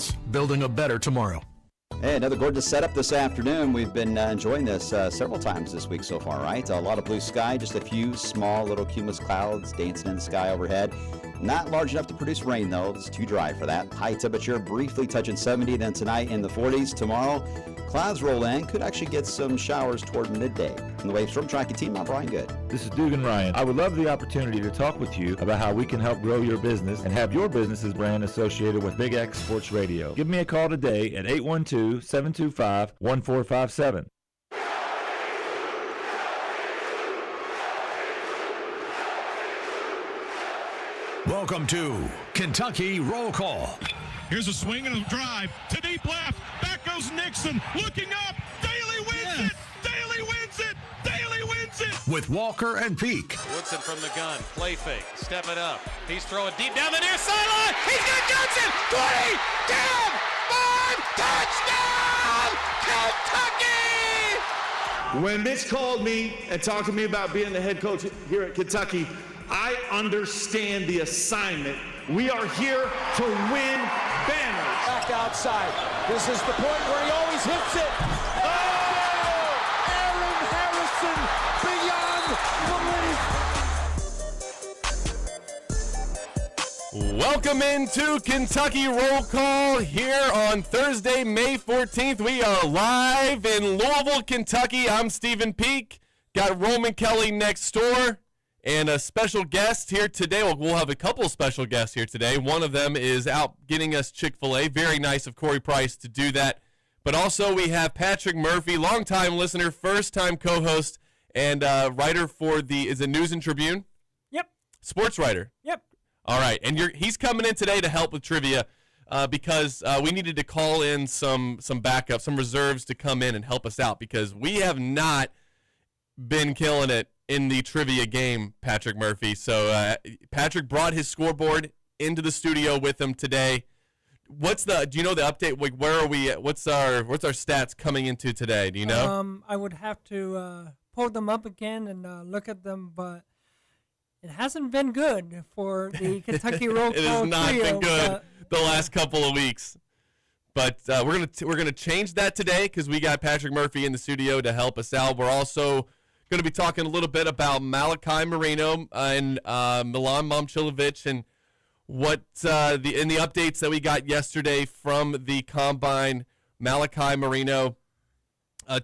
Mens, building a better tomorrow. Hey, another gorgeous setup this afternoon. We've been enjoying this several times this week so far, right? A lot of blue sky, just a few small little cumulus clouds dancing in the sky overhead. Not large enough to produce rain, though. It's too dry for that. High temperature briefly touching 70, then tonight in the 40s. Tomorrow, clouds roll in. Could actually get some showers toward midday. On the Wave Storm Tracking Team, I'm Brian Good. This is Dugan Ryan. I would love the opportunity to talk with you about how we can help grow your business and have your business's brand associated with Big X Sports Radio. Give me a call today at 812-725-1457. Welcome to Kentucky Roll Call. Here's a swing and a drive to deep left. Back goes Nixon. Looking up. Daly wins it. Daly wins it. Daly wins it. With Walker and Peak. Woodson from the gun. Play fake. Step it up. He's throwing deep down the near sideline. He's got Johnson. 20. 10. 5. Touchdown. Kentucky. When Mitch called me and talked to me about being the head coach here at Kentucky, I understand the assignment. We are here to win banners. Back outside. This is the point where he always hits it. Oh! Aaron Harrison beyond belief. Welcome into Kentucky Roll Call here on Thursday, May 14th. We are live in Louisville, Kentucky. I'm Stephen Peak. Got Roman Kelly next door. And a special guest here today. Well, we'll have a couple of special guests here today. One of them is out getting us Chick-fil-A. Very nice of Corey Price to do that. But also we have Patrick Murphy, longtime listener, first-time co-host, and writer for is it News and Tribune? Yep. Sports writer. Yep. All right. And he's coming in today to help with trivia because we needed to call in some backup, some reserves to come in and help us out because we have not been killing it in the trivia game, Patrick Murphy. So Patrick brought his scoreboard into the studio with him today. Do you know the update? Like, where are we at? What's our stats coming into today? Do you know? I would have to pull them up again and look at them, but it hasn't been good for the Kentucky Roll Call It has not trio, been good the last couple of weeks. But we're gonna change that today because we got Patrick Murphy in the studio to help us out. We're also going to be talking a little bit about Malachi Marino and Milan Momcilovic and what the updates that we got yesterday from the Combine. Malachi Marino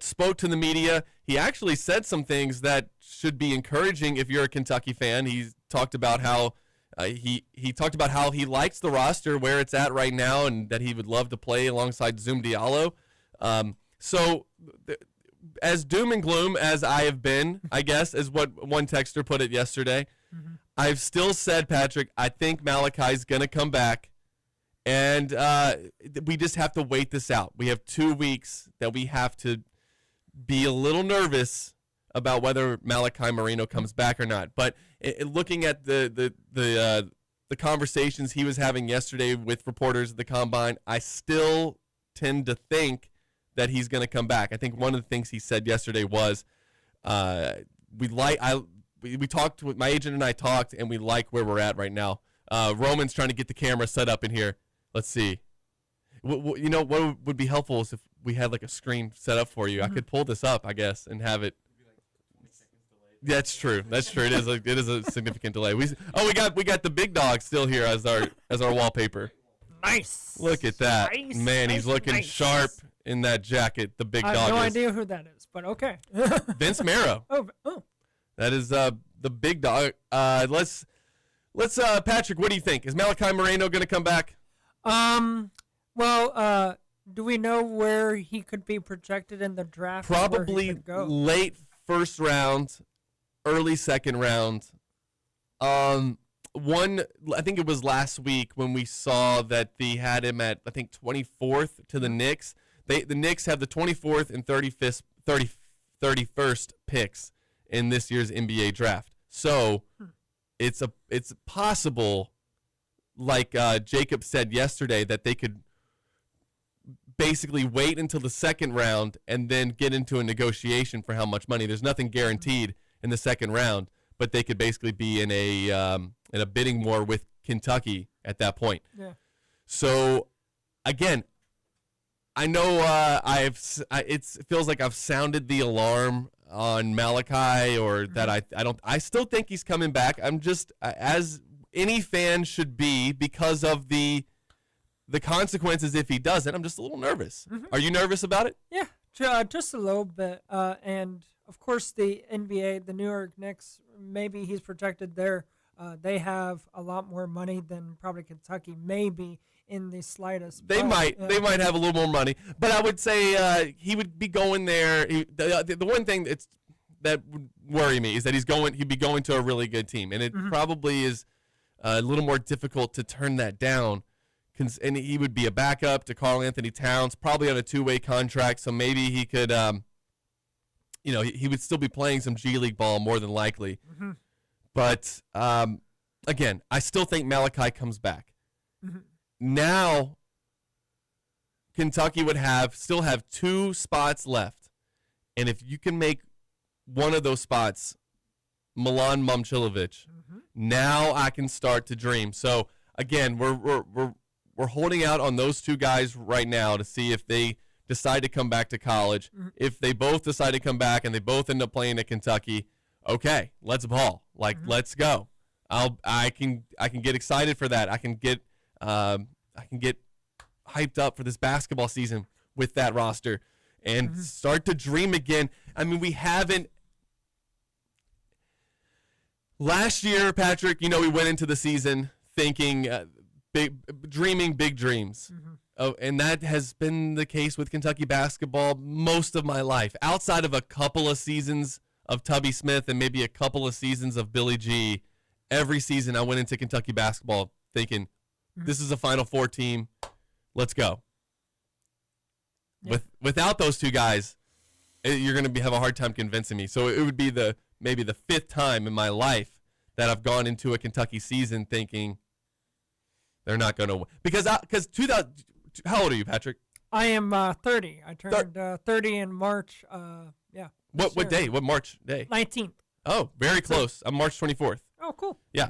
spoke to the media. He actually said some things that should be encouraging if you're a Kentucky fan. He talked about how he likes the roster where it's at right now and that he would love to play alongside Zoom Diallo. As doom and gloom as I have been, I guess, is what one texter put it yesterday. Mm-hmm. I've still said, Patrick, I think Malachi's going to come back, and we just have to wait this out. We have 2 weeks that we have to be a little nervous about whether Malachi Marino comes back or not. But looking at the conversations he was having yesterday with reporters at the Combine, I still tend to think that he's going to come back. I think one of the things he said yesterday was, we talked with my agent and I talked, and we like where we're at right now. Roman's trying to get the camera set up in here. Let's see. What would be helpful is if we had like a screen set up for you. I could pull this up, I guess, and have it. That's true. That's true. It is a significant delay. We got the big dog still here as our wallpaper. Nice. Look at that. Nice, Man, he's looking nice. Sharp in that jacket. The big dog. I have no is. idea who that is, but okay. Vince Marrow. Oh. That is the big dog. Let's Patrick, what do you think? Is Malachi Marino going to come back? Well, do we know where he could be projected in the draft? Probably late first round, early second round. I think it was last week when we saw that they had him at, I think, 24th to the Knicks. The Knicks have the 24th and 31st picks in this year's NBA draft. So it's possible, like Jacob said yesterday, that they could basically wait until the second round and then get into a negotiation for how much money. There's nothing guaranteed in the second round, but they could basically be in a bidding war with Kentucky at that point. Yeah. So again, I know it feels like I've sounded the alarm on Malachi, or that I still think he's coming back. I'm just, as any fan should be, because of the consequences if he doesn't. I'm just a little nervous. Are you nervous about it? Yeah, just a little bit. And of course, the NBA, the New York Knicks, maybe he's projected there. They have a lot more money than probably Kentucky, maybe in the slightest. They might have a little more money, but I would say he would be going there. The one thing that would worry me is that he'd be going to a really good team, and it probably is a little more difficult to turn that down. And he would be a backup to Karl Anthony Towns, probably on a 2-way contract, so maybe he could, he would still be playing some G League ball more than likely. But again, I still think Malachi comes back. Now, Kentucky would still have 2 spots left, and if you can make one of those spots Milan Momcilovic, now I can start to dream. So again, we're holding out on those 2 guys right now to see if they decide to come back to college. If they both decide to come back and they both end up playing at Kentucky, okay, let's ball. Let's go. I can get excited for that. I can get hyped up for this basketball season with that roster and start to dream again. I mean, we haven't. Last year, Patrick, we went into the season thinking, dreaming big dreams. And that has been the case with Kentucky basketball most of my life. Outside of a couple of seasons of Tubby Smith and maybe a couple of seasons of Billy G, every season I went into Kentucky basketball thinking, this is a Final Four team. Let's go. Yeah. Without those 2 guys, you're going to have a hard time convincing me. So it would be maybe the 5th time in my life that I've gone into a Kentucky season thinking they're not going to win. Because how old are you, Patrick? I am 30. I turned 30 in March. What day? What March day? 19th. Oh, very close. I'm March 24th. Oh, cool. Yeah.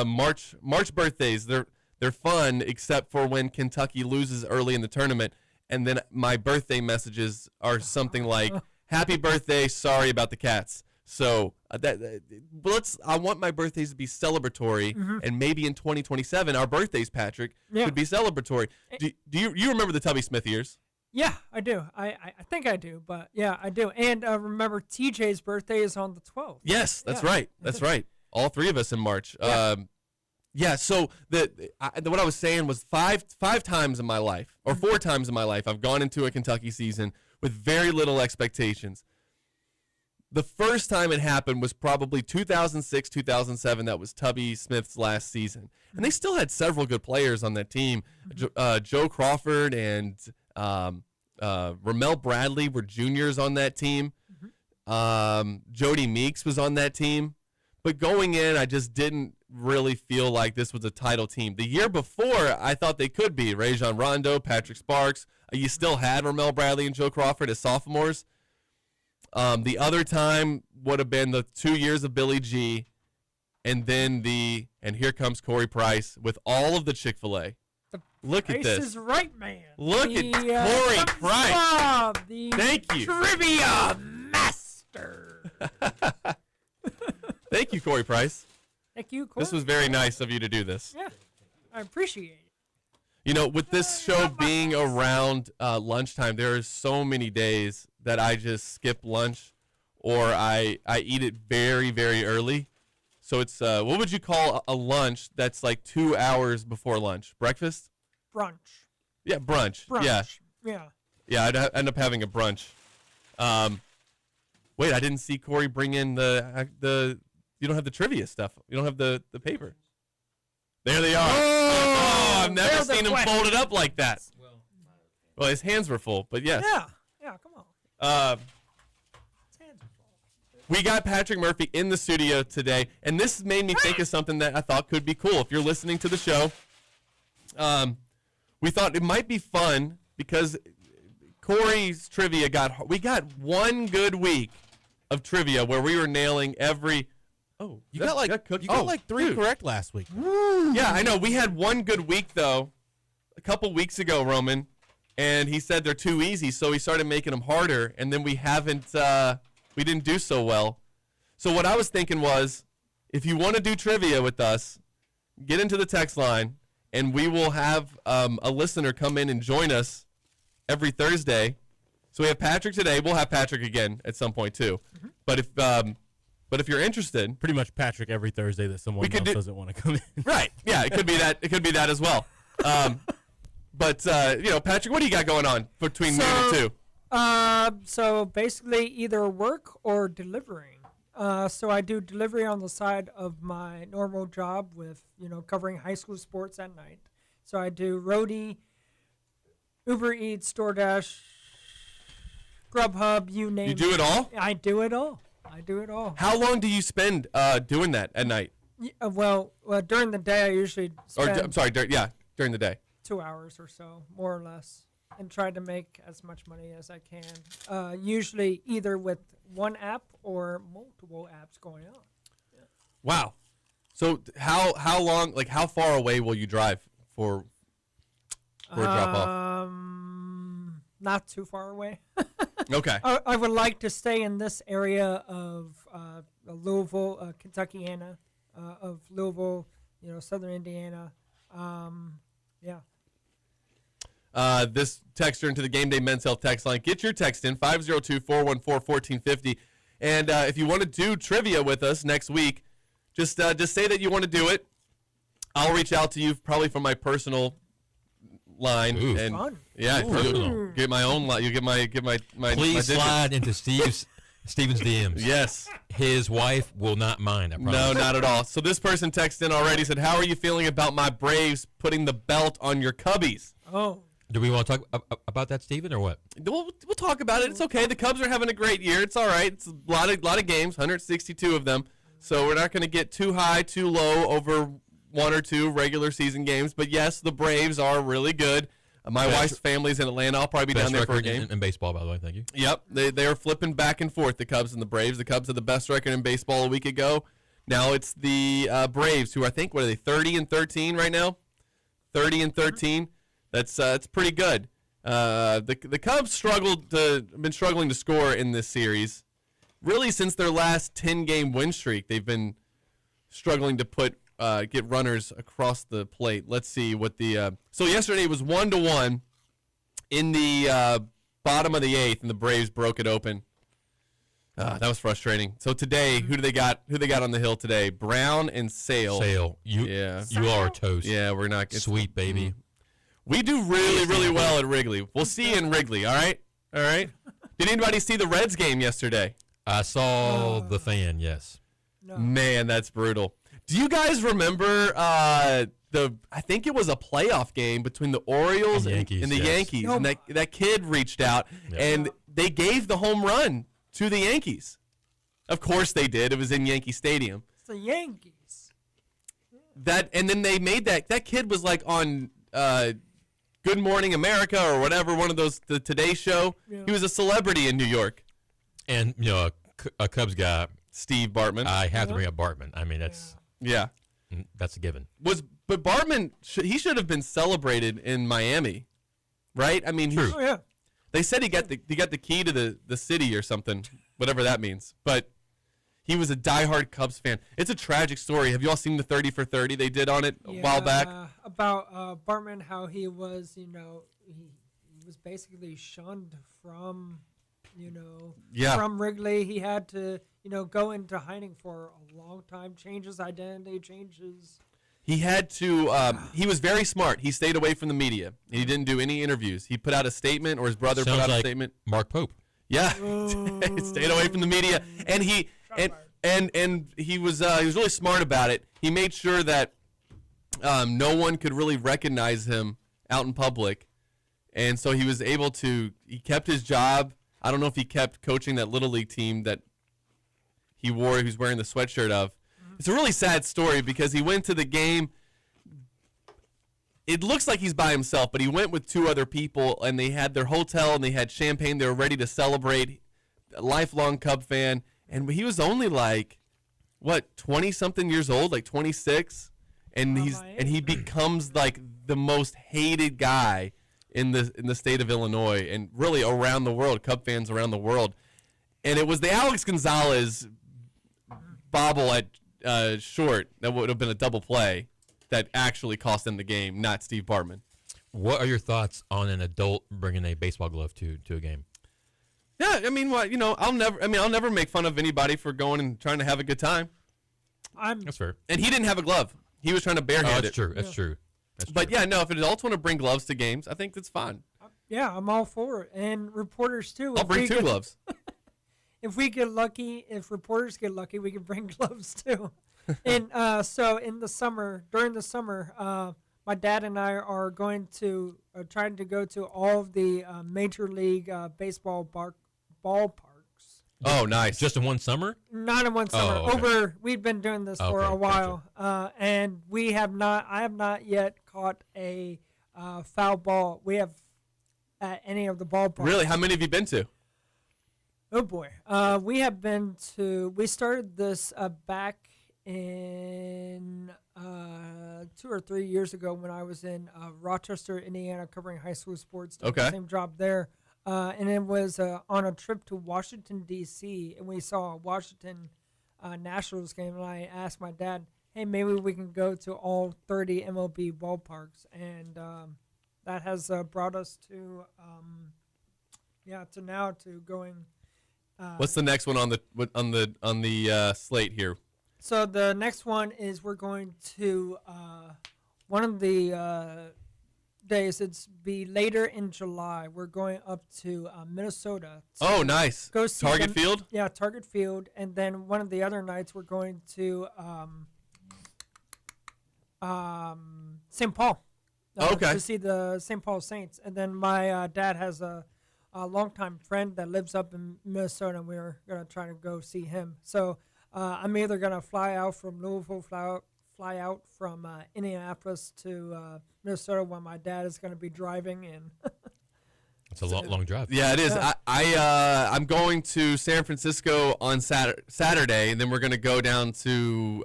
March birthdays, they're fun, except for when Kentucky loses early in the tournament, and then my birthday messages are something like, happy birthday, sorry about the Cats. So I want my birthdays to be celebratory, and maybe in 2027, our birthdays, Patrick, could be celebratory. Do you remember the Tubby Smith years? Yeah, I do. I think I do, but yeah, I do. And remember, TJ's birthday is on the 12th. Yes, that's right. That's right. All 3 of us in March. Yeah. So what I was saying was five times in my life, or 4 times in my life, I've gone into a Kentucky season with very little expectations. The first time it happened was probably 2006, 2007. That was Tubby Smith's last season. And they still had several good players on that team. Joe Crawford and Ramel Bradley were juniors on that team. Jody Meeks was on that team. But going in, I just didn't really feel like this was a title team. The year before, I thought they could be. Rajon Rondo, Patrick Sparks. You still had Ramel Bradley and Joe Crawford as sophomores. The other time would have been the 2 years of Billy G, and then and here comes Corey Price with all of the Chick-fil-A. Look at this. Price is right, man. Look at Corey Price. Thank you. Trivia master. Thank you, Corey Price. Thank you, Corey. This was very nice of you to do this. Yeah, I appreciate it. With this show being around lunchtime, there are so many days that I just skip lunch, or I eat it very, very early. So it's, what would you call a lunch that's like 2 hours before lunch? Breakfast? Brunch. Yeah, brunch. Yeah. Yeah, I'd end up having a brunch. Wait, I didn't see Corey bring in the you don't have the trivia stuff. You don't have the paper. There they are. Oh, I've never seen him folded up like that. Well, his hands were full, but yes. Yeah, come on. His hands are full. We got Patrick Murphy in the studio today, and this made me think of something that I thought could be cool. If you're listening to the show, we thought it might be fun because Corey's trivia we got one good week of trivia where we were nailing every. Oh, you got like 3 correct last week. Yeah, I know. We had one good week though. couple weeks ago, Roman, and he said they're too easy, so he started making them harder, and then we didn't do so well. So what I was thinking was, if you want to do trivia with us, get into the text line, and we will have a listener come in and join us every Thursday. So we have Patrick today. We'll have Patrick again at some point too. Mm-hmm. But if you're interested, pretty much Patrick every Thursday that someone else doesn't want to come in. Right? Yeah, it could be that. It could be that as well. But Patrick, what do you got going on between noon and 2? So basically, either work or delivering. So I do delivery on the side of my normal job with covering high school sports at night. So I do roadie, Uber Eats, DoorDash, Grubhub, you name it. You do it all? I do it all. How long do you spend doing that at night? Well, during the day I usually spend during the day. 2 hours or so, more or less, and try to make as much money as I can. Usually either with one app or multiple apps going on. Yeah. Wow. So how long, like how far away will you drive for a drop off? Not too far away. Okay. I would like to stay in this area of Louisville, Kentuckiana, of Louisville, southern Indiana. Yeah. This texter into the Gameday Men's Health text line. Get your text in, 502-414-1450. And if you want to do trivia with us next week, just say that you want to do it. I'll reach out to you probably from my personal line. Ooh. And fun. Yeah, you'll get my own line. You get my Please slide into Steven's DMs. Yes. His wife will not mind, I promise. No, not at all. So this person texted in already, said, how are you feeling about my Braves putting the belt on your Cubbies? Oh. Do we want to talk about that, Steven, or what? We'll talk about it. It's okay. The Cubs are having a great year. It's all right. It's a lot of games, 162 of them. So we're not going to get too high, too low over one or two regular season games. But, yes, the Braves are really good. My wife's family's in Atlanta. I'll probably be down there for a game. In baseball, by the way. Thank you. Yep. They are flipping back and forth, the Cubs and the Braves. The Cubs had the best record in baseball a week ago. Now it's the Braves, who I think, what are they, 30-13 right now? 30-13. That's pretty good. The Cubs been struggling to score in this series. Really, since their last 10-game win streak, they've been struggling to get runners across the plate. Let's see what so yesterday was 1-1 in the bottom of the 8th, and the Braves broke it open. That was frustrating. So today, who they got on the hill today? Brown and Sale. You are toast. Yeah, we're not sweet baby. We do really, really well at Wrigley. We'll see you in Wrigley, all right? All right? Did anybody see the Reds game yesterday? I saw the fan, yes. No. Man, that's brutal. Do you guys remember I think it was a playoff game between the Orioles and the Yankees. No. And that kid reached out, and they gave the home run to the Yankees. Of course they did. It was in Yankee Stadium. It's the Yankees. And then they made that kid was like on Good Morning America or whatever, one of those, the Today Show. Yeah. He was a celebrity in New York. And, a Cubs guy. Steve Bartman. I have to bring up Bartman. I mean, that's a given. But Bartman, he should have been celebrated in Miami, right? I mean, true. They said he got the key to the city or something, whatever that means. But he was a diehard Cubs fan. It's a tragic story. Have you all seen the 30 for 30 they did on it a while back? About Bartman, how he was, he was basically shunned from, from Wrigley. He had to, go into hiding for a long time, change his identity, He had to, he was very smart. He stayed away from the media. He didn't do any interviews. He put out a statement, or his brother put out a statement. Mark Pope. Yeah. He stayed away from the media. And he was really smart about it. He made sure that no one could really recognize him out in public. And so he was able to, he kept his job. I don't know if he kept coaching that Little League team that he was wearing the sweatshirt of. It's a really sad story because he went to the game. It looks like he's by himself, but he went with two other people, and they had their hotel, and they had champagne. They were ready to celebrate. A lifelong Cub fan. And he was only 20-something years old, like 26. And he becomes like the most hated guy in the state of Illinois and really around the world, Cub fans around the world. And it was the Alex Gonzalez bobble at short that would have been a double play that actually cost them the game, not Steve Bartman. What are your thoughts on an adult bringing a baseball glove to a game? Yeah, I mean, I'll never make fun of anybody for going and trying to have a good time. That's fair. And he didn't have a glove. He was trying to barehand it. That's true. But yeah, no, if adults want to bring gloves to games, I think that's fine. Yeah, I'm all for it. And reporters, too. I'll bring two gloves. If we get lucky, if reporters get lucky, we can bring gloves, too. And so during the summer, my dad and I are going to trying to go to all of the Major League Baseball ballparks. Oh, nice. Just in one summer? Not in one summer. Oh, okay. We've been doing this for a while, and I have not yet caught a foul ball. We have at any of the ballparks. Really? How many have you been to? Oh boy, we started this back in 2 or 3 years ago when I was in Rochester, Indiana, covering high school sports. Doing the same job there. And it was on a trip to Washington, D.C., and we saw a Washington Nationals game, and I asked my dad, hey, maybe we can go to all 30 MLB ballparks, and that has brought us to going. What's the next one on the slate here? So the next one is we're going to one of the days. It's be later in July. We're going up to Minnesota. Oh, nice. Go see Target Field? Yeah, Target Field. And then one of the other nights we're going to St. Paul. To see the St. Paul Saints. And then my dad has a longtime friend that lives up in Minnesota, and we're going to try to go see him. So I'm either going to fly out from Louisville, fly out from Indianapolis to Minnesota, while my dad is going to be driving. And it's a long drive. Yeah, it is. Yeah. I'm going to San Francisco on Saturday, and then we're going to go down to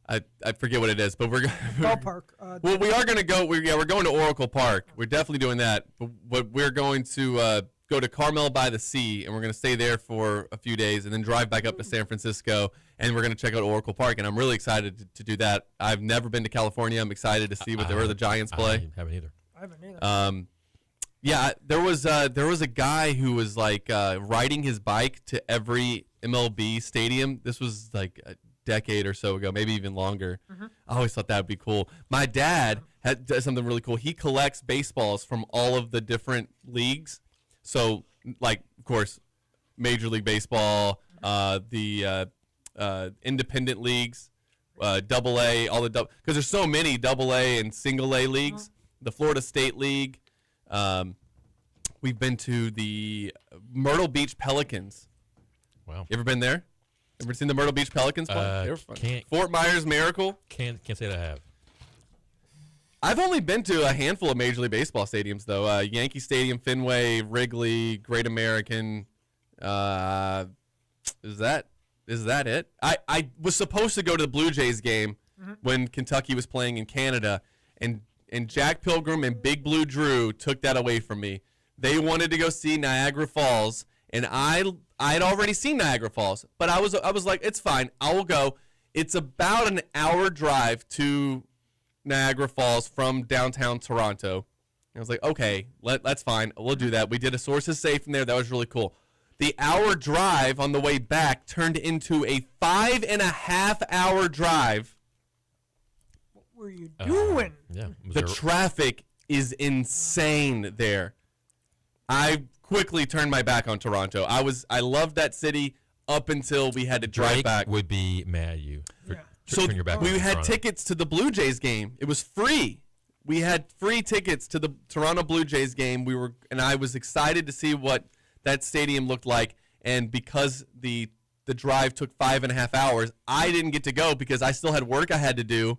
I forget what it is, but we're ballpark. Well, we are going to go. We're going to Oracle Park. We're definitely doing that. But we're going to go to Carmel by the Sea, and we're going to stay there for a few days, and then drive back up to San Francisco, and we're going to check out Oracle Park. And I'm really excited to do that. I've never been to California. I'm excited to see where the Giants play. I haven't either. Yeah, there was a guy who was like riding his bike to every MLB stadium. This was like a decade or so ago, maybe even longer. I always thought that would be cool. My dad does something really cool. He collects baseballs from all of the different leagues. So, like, of course, Major League Baseball, the independent leagues, AA, all the because there's so many AA and single A leagues. The Florida State League. We've been to the Myrtle Beach Pelicans. Wow. You ever been there? Ever seen the Myrtle Beach Pelicans play? They were fun. Fort Myers Miracle. Can't say that I have. I've only been to a handful of Major League Baseball stadiums, though. Yankee Stadium, Fenway, Wrigley, Great American. Is that it? I was supposed to go to the Blue Jays game when Kentucky was playing in Canada, and Jack Pilgrim and Big Blue Drew took that away from me. They wanted to go see Niagara Falls, and I had already seen Niagara Falls, but I was like, it's fine, I will go. It's about an hour drive to Niagara Falls from downtown Toronto. I was like, okay, that's fine. We'll do that. We did a Sources Safe in there. That was really cool. The hour drive on the way back turned into a 5.5-hour drive. What were you doing? The traffic is insane there. I quickly turned my back on Toronto. I loved that city up until we had to drive back. Would be mad at you. So we had tickets to the Blue Jays game. It was free. We had free tickets to the Toronto Blue Jays game. And I was excited to see what that stadium looked like. And because the drive took 5.5 hours, I didn't get to go because I still had work I had to do.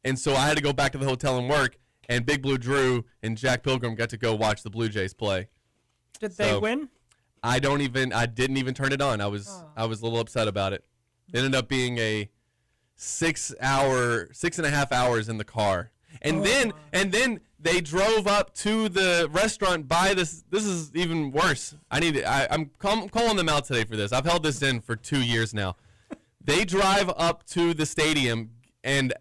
And so I had to go back to the hotel and work. And Big Blue Drew and Jack Pilgrim got to go watch the Blue Jays play. Did they win? I didn't even turn it on. I was a little upset about it. It ended up being a 6.5 hours in the car. And then they drove up to the restaurant by this. This is even worse. I'm calling them out today for this. I've held this in for 2 years now. They drive up to the stadium and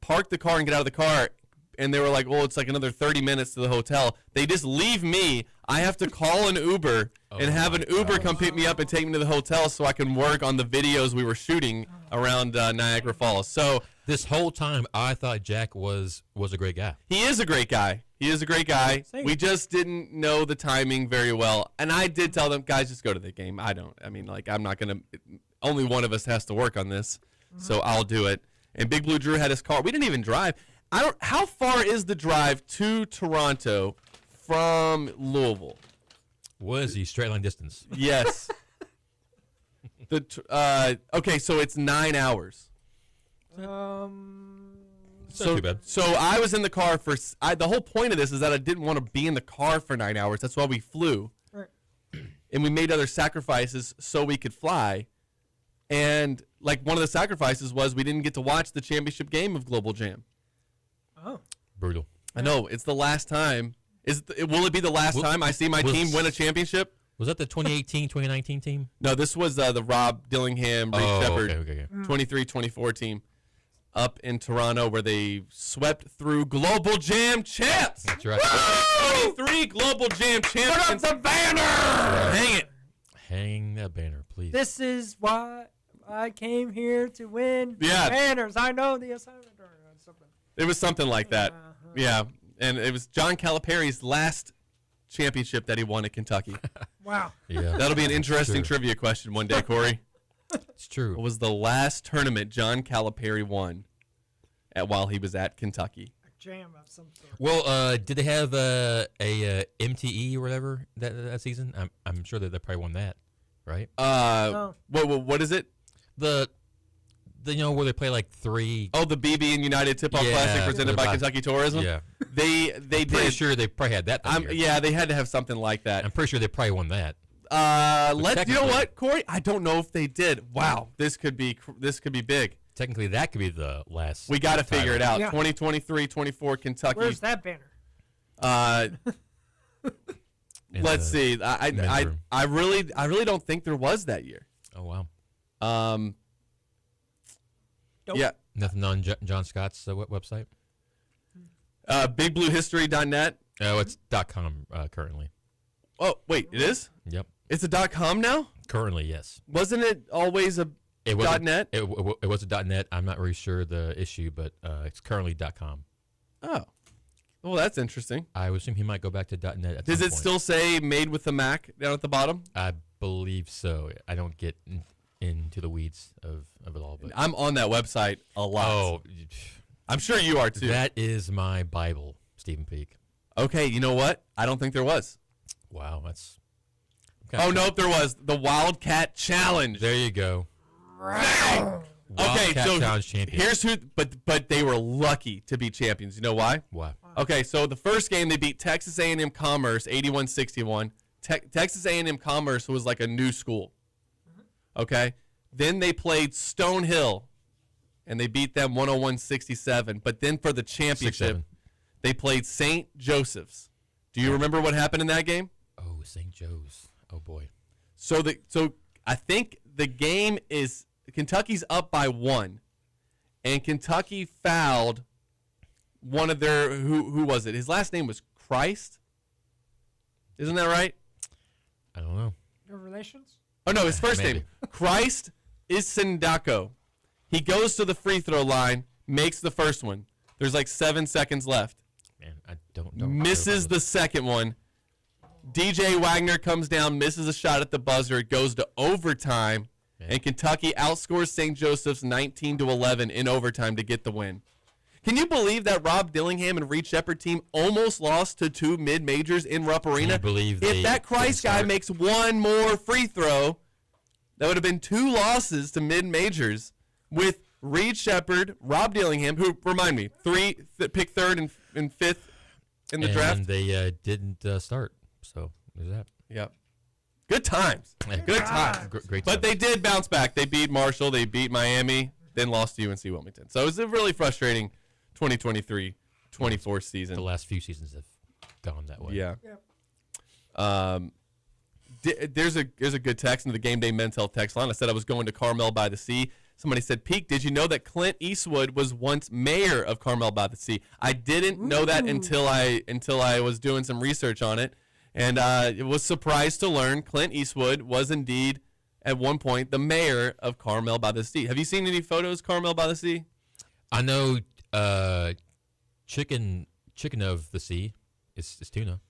park the car and get out of the car. And they were like, well, it's like another 30 minutes to the hotel. They just leave me. I have to call an Uber and have an Uber come pick me up and take me to the hotel so I can work on the videos we were shooting around Niagara Falls. So this whole time, I thought Jack was a great guy. He is a great guy. Same. We just didn't know the timing very well. And I did tell them, guys, just go to the game. I'm not going to. Only one of us has to work on this, so I'll do it. And Big Blue Drew had his car. We didn't even drive. How far is the drive to Toronto from Louisville? Was he straight line distance? Yes. Okay, so it's 9 hours. Not too bad. So I was in the car for. The whole point of this is that I didn't want to be in the car for 9 hours. That's why we flew, Right. and we made other sacrifices so we could fly. And like one of the sacrifices was we didn't get to watch the championship game of Global Jam. Oh. Brutal. I know, it's the last time. Will it be the last time I see my team win a championship? Was that the 2018, 2019 team? No, this was the Rob Dillingham, Reed Shepherd, okay. 23-24 team up in Toronto where they swept through Global Jam champs. That's right. 23 Global Jam champions. Put up the banner! Hang it. Hang that banner, please. This is why I came here to win Yeah. banners. I know the assignment or something. It was something like that. Yeah. And it was John Calipari's last championship that he won at Kentucky. Wow. Yeah. That'll be an interesting trivia question one day, Corey. It's true. What was the last tournament John Calipari won while he was at Kentucky? A jam of some sort. Well, did they have a MTE or whatever that season? I'm sure that they probably won that, right? What is it? The where they play like three. Oh, the BB and United Tip-Off Classic presented by Kentucky Tourism? Yeah. They Pretty sure they probably had that year. Yeah, they had to have something like that. I'm pretty sure they probably won that. You know what, Corey? I don't know if they did. Wow, this could be big. Technically, that could be the last. We got to figure it out. Yeah. 2023-24 Kentucky. Where's that banner? Let's see. I really don't think there was that year. Oh wow. Nope. Yeah. Nothing on John Scott's website. BigBlueHistory.net. Oh, it's .com currently. Oh, wait, it is? Yep. It's a .com now? Currently, yes. Wasn't it always a .net? It was a .net. I'm not really sure the issue, but it's currently .com. Oh. Well, that's interesting. I would assume he might go back to .net at Does some it point. still say made with the Mac down at the bottom? I believe so. I don't get into the weeds of it all. But I'm on that website a lot. Oh, I'm sure you are too. That is my Bible, Stephen Peak. Okay, you know what? I don't think there was. Wow, that's... Oh, nope, there was. The Wildcat Challenge. There you go. Okay, Wildcat so Challenge champion. here's who, but they were lucky to be champions. You know why? Why? Okay, so the first game they beat Texas A&M Commerce 81-61. Texas A&M Commerce was like a new school. Okay, then they played Stonehill, and they beat them 101-67. But then for the championship, 6-7. they played St. Joseph's. Do you remember what happened in that game? Oh, St. Joe's. Oh boy. So I think the game is Kentucky's up by 1, and Kentucky fouled one of their who was it? His last name was Christ. Isn't that right? I don't know. Your relations? Oh no, his first Maybe. name Christ Isindako. He goes to the free throw line, makes the first one. There's like 7 seconds left. Man, I don't Misses the second one. DJ Wagner comes down, misses a shot at the buzzer. It goes to overtime, and Kentucky outscores St. Joseph's 19-11 in overtime to get the win. Can you believe that Rob Dillingham and Reed Shepherd team almost lost to 2 mid-majors in Rupp Arena? If that Christ guy makes one more free throw, that would have been 2 losses to mid-majors with Reed Shepherd, Rob Dillingham, who, remind me, pick third and fifth in the draft. And they didn't start, so there's that. Yep. Good times. Good times. Great But they did bounce back. They beat Marshall. They beat Miami. Then lost to UNC Wilmington. So it was a really frustrating 2023 24 season. The last few seasons have gone that way. Yeah. There's a good text into the Gameday Men's Health text line. I said I was going to Carmel by the Sea. Somebody said, Peak, did you know that Clint Eastwood was once mayor of Carmel by the Sea? I didn't know that until I was doing some research on it. And it was surprised to learn Clint Eastwood was indeed, at one point, the mayor of Carmel by the Sea. Have you seen any photos, Carmel by the Sea? I know chicken of the sea is tuna.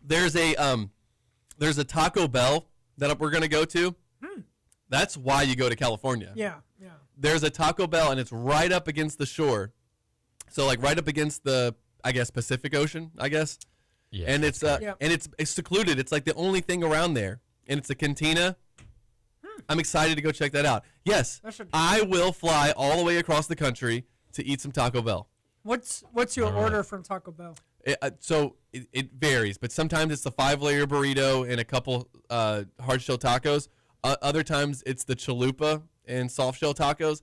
There's a Taco Bell that we're going to go to. That's why you go to California. Yeah. There's a Taco Bell, and it's right up against the shore. So, like, right up against the, I guess, Pacific Ocean, I guess. Yeah. And it's secluded. It's like the only thing around there. And it's a cantina. I'm excited to go check that out. Yes, I will fly all the way across the country to eat some Taco Bell. What's your order from Taco Bell? It varies, but sometimes it's the 5-layer burrito and a couple hard shell tacos. Other times it's the chalupa and soft shell tacos.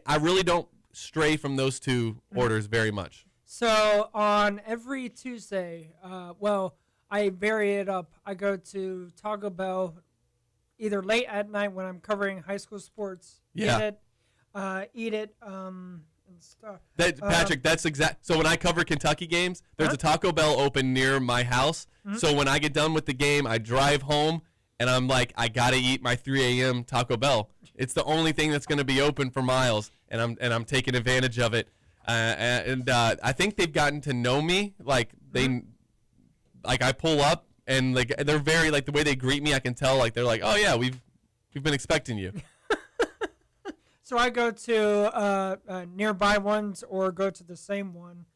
I really don't stray from those two orders very much. So on every Tuesday, I vary it up. I go to Taco Bell either late at night when I'm covering high school sports. Yeah. Eat it, and stuff. Patrick, that's exact. So when I cover Kentucky games, there's a Taco Bell open near my house. So when I get done with the game, I drive home, and I'm like, I gotta eat my 3 a.m. Taco Bell. It's the only thing that's gonna be open for miles, and I'm taking advantage of it. I think they've gotten to know me. Like I pull up, and like they're very like the way they greet me. I can tell like they're like, oh yeah, we've been expecting you. So I go to nearby ones or go to the same one.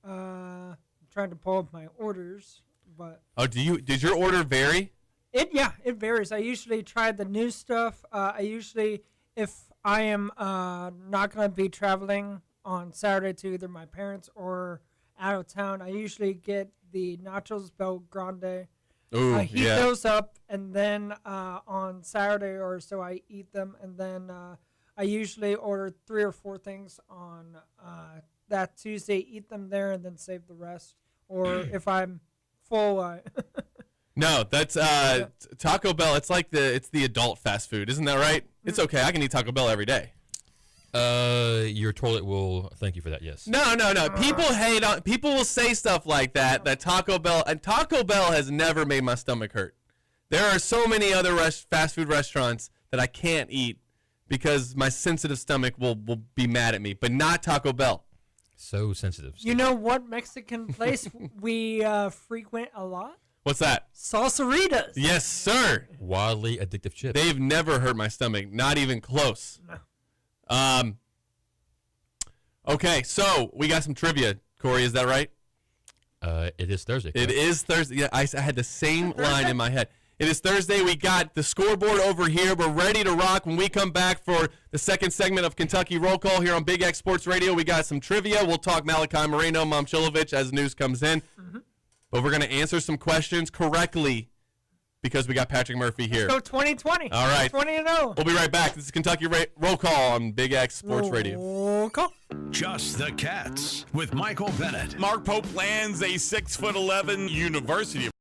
I'm trying to pull up my orders, but did your order vary? It varies. I usually try the new stuff. If I am not going to be traveling on Saturday to either my parents or out of town, I usually get the nachos Bel Grande. Ooh, I heat those up, and then on Saturday or so I eat them, and then I usually order 3 or 4 things on that Tuesday, eat them there, and then save the rest. Or if I'm full, No, that's Taco Bell. It's like it's the adult fast food, isn't that right? It's okay. I can eat Taco Bell every day. Your toilet will thank you for that. Yes. No. People will say stuff like that. That Taco Bell has never made my stomach hurt. There are so many other fast food restaurants that I can't eat because my sensitive stomach will be mad at me, but not Taco Bell. So sensitive. You know what Mexican place we frequent a lot? What's that? Salsaritas. Yes, sir. Wildly addictive chip. They've never hurt my stomach, not even close. No. Okay, so we got some trivia. Corey, is that right? It is Thursday. It is Thursday. Yeah, I had the same line in my head. It is Thursday. We got the scoreboard over here. We're ready to rock when we come back for the second segment of Kentucky Roll Call here on Big X Sports Radio. We got some trivia. We'll talk Malachi Moreno, Momchilovich as news comes in. But we're going to answer some questions correctly because we got Patrick Murphy here. Let's go 2020. All right. 20-0. We'll be right back. This is Kentucky Roll Call on Big X Sports Radio. Roll call. Just the Cats with Michael Bennett. Mark Pope lands a 6'11" University of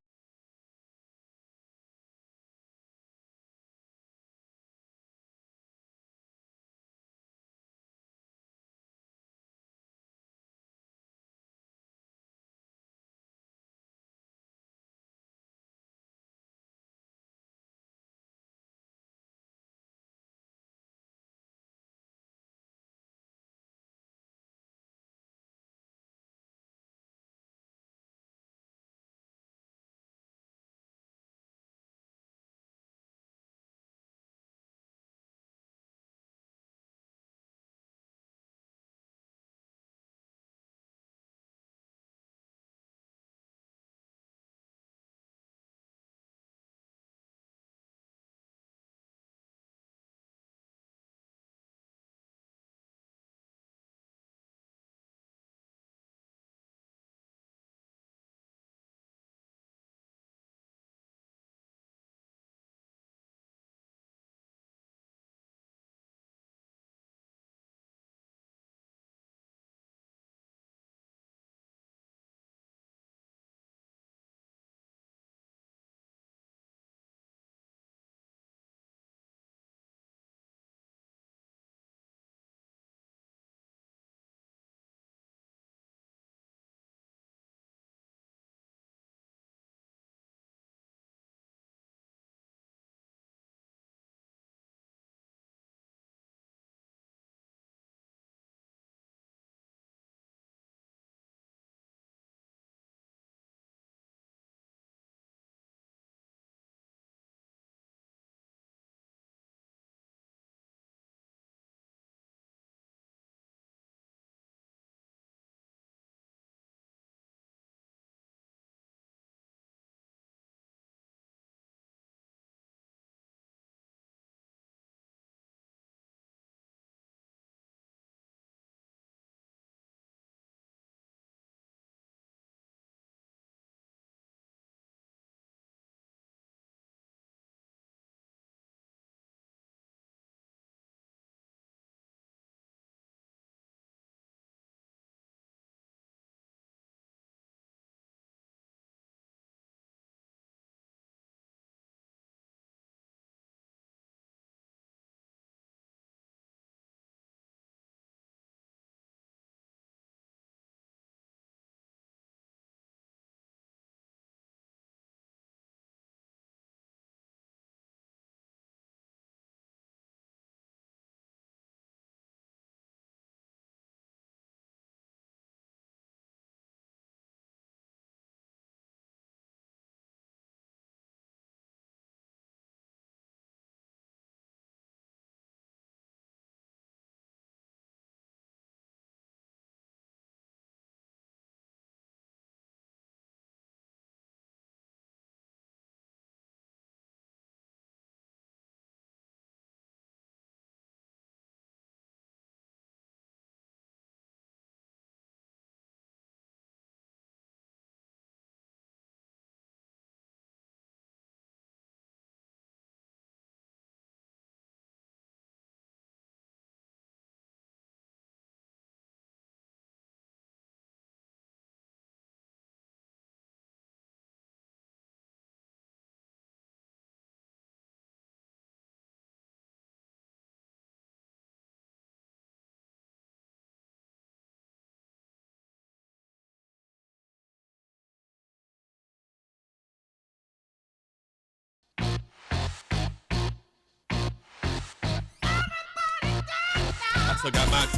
Still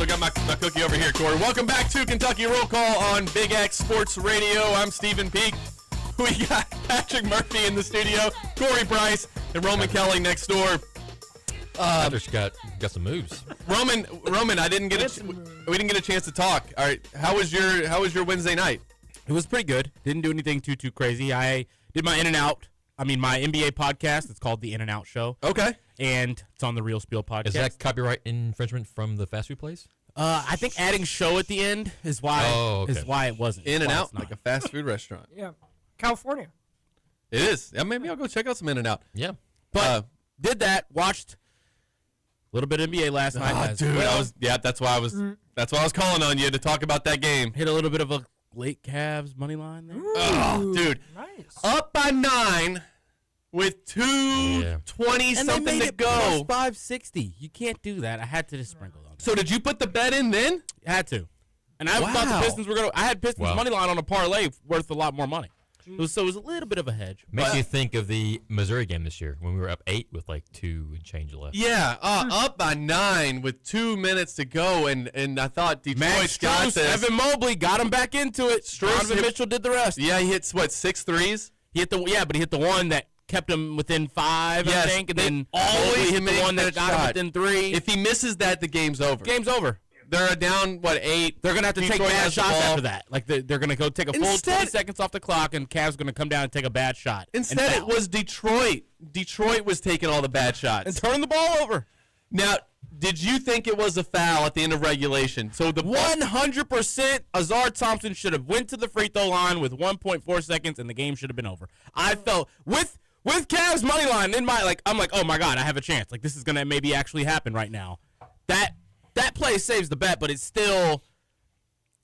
got my cookie over here, Corey. Welcome back to Kentucky Roll Call on Big X Sports Radio. I'm Stephen Peak. We got Patrick Murphy in the studio, Corey Price, and Roman Kelly next door. Patrick's got some moves. Roman, we didn't get a chance to talk. All right, how was your Wednesday night? It was pretty good. Didn't do anything too crazy. I did my my NBA podcast. It's called The In and Out Show. Okay. And it's on the Real Spiel podcast. Is that copyright infringement from the fast food place? I think adding show at the end is why it wasn't. In and Out, like a fast food restaurant. Yeah. California. It is. Yeah, maybe I'll go check out some In and Out. Yeah. But did that, watched a little bit of NBA last night. Dude, that's why I was calling on you to talk about that game. Hit a little bit of a late Cavs money line there. Dude. Nice. Up by 9 with 2:20 something to go. Plus 560. You can't do that. I had to just sprinkle on that. So did you put the bet in then? I had to. And I thought the Pistons were going to. I had Pistons money line on a parlay worth a lot more money. So it was a little bit of a hedge. Makes you think of the Missouri game this year when we were up 8 with like 2 and change left. Yeah, up by 9 with 2 minutes to go, and I thought Detroit got this. Evan Mobley got him back into it. Donovan Mitchell did the rest. Yeah, he hits 6 threes. He hit but he hit the one that kept him within 5, yes, I think, and then always hit the one that got him within 3. If he misses that, the game's over. Game's over. They're down, 8? They're going to have to Detroit take bad shots the after that. Like, they're going to go take a full 20 seconds off the clock, and Cavs going to come down and take a bad shot. Instead, it was Detroit. Detroit was taking all the bad shots. And turning the ball over. Now, did you think it was a foul at the end of regulation? So the 100% Azar Thompson should have went to the free throw line with 1.4 seconds, and the game should have been over. I felt, with Cavs money line in my, I'm like, oh, my God, I have a chance. Like, this is going to maybe actually happen right now. That play saves the bet, but it's still,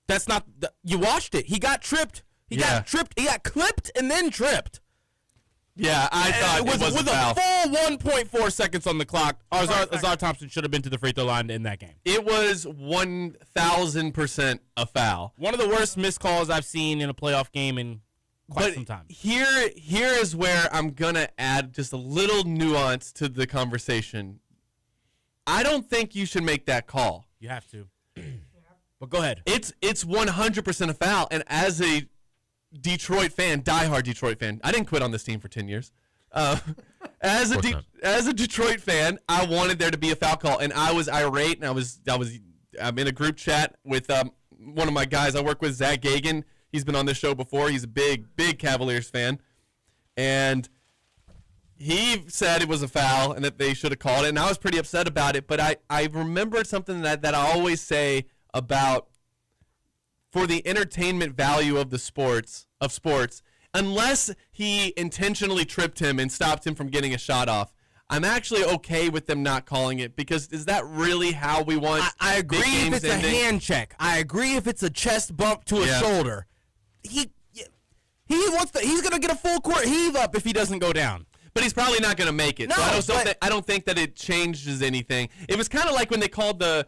that's not, you watched it. He got tripped. He got clipped and then tripped. Yeah, I thought it was with a foul. Full 1.4 seconds on the clock, Azar Thompson should have been to the free throw line in that game. It was 1,000% a foul. One of the worst missed calls I've seen in a playoff game in quite some time. Here is where I'm going to add just a little nuance to the conversation. I don't think you should make that call. You have to. But go ahead. It's 100% a foul, and as a Detroit fan, diehard Detroit fan, I didn't quit on this team for 10 years. As a Detroit fan, I wanted there to be a foul call, and I was irate, and I'm in a group chat with one of my guys I work with, Zach Gagan. He's been on this show before. He's a big Cavaliers fan, and he said it was a foul and that they should have called it, and I was pretty upset about it. But I remembered something that I always say about, for the entertainment value of sports, unless he intentionally tripped him and stopped him from getting a shot off, I'm actually okay with them not calling it, because is that really how we want? I agree if it's ending? A hand check. I agree if it's a chest bump to a shoulder. He's gonna get a full court heave up if he doesn't go down. But he's probably not going to make it. No, so I don't think that it changes anything. It was kind of like when they called the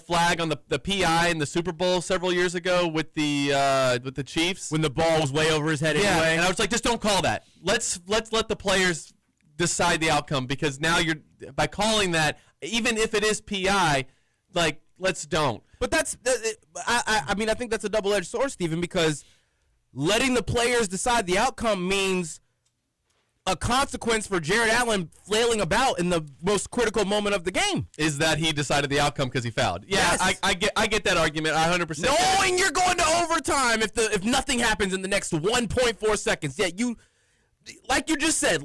flag on the PI in the Super Bowl several years ago with the Chiefs, when the ball was way over his head anyway. And I was like, just don't call that. Let's let the players decide the outcome, because now by calling that, even if it is PI, like, let's don't. But I think that's a double-edged sword, Stephen, because letting the players decide the outcome means a consequence for Jared Allen flailing about in the most critical moment of the game. Is that he decided the outcome because he fouled? Yeah, yes. I get that argument. I 100%. Knowing you're going to overtime if nothing happens in the next 1.4 seconds. Yeah, like you just said,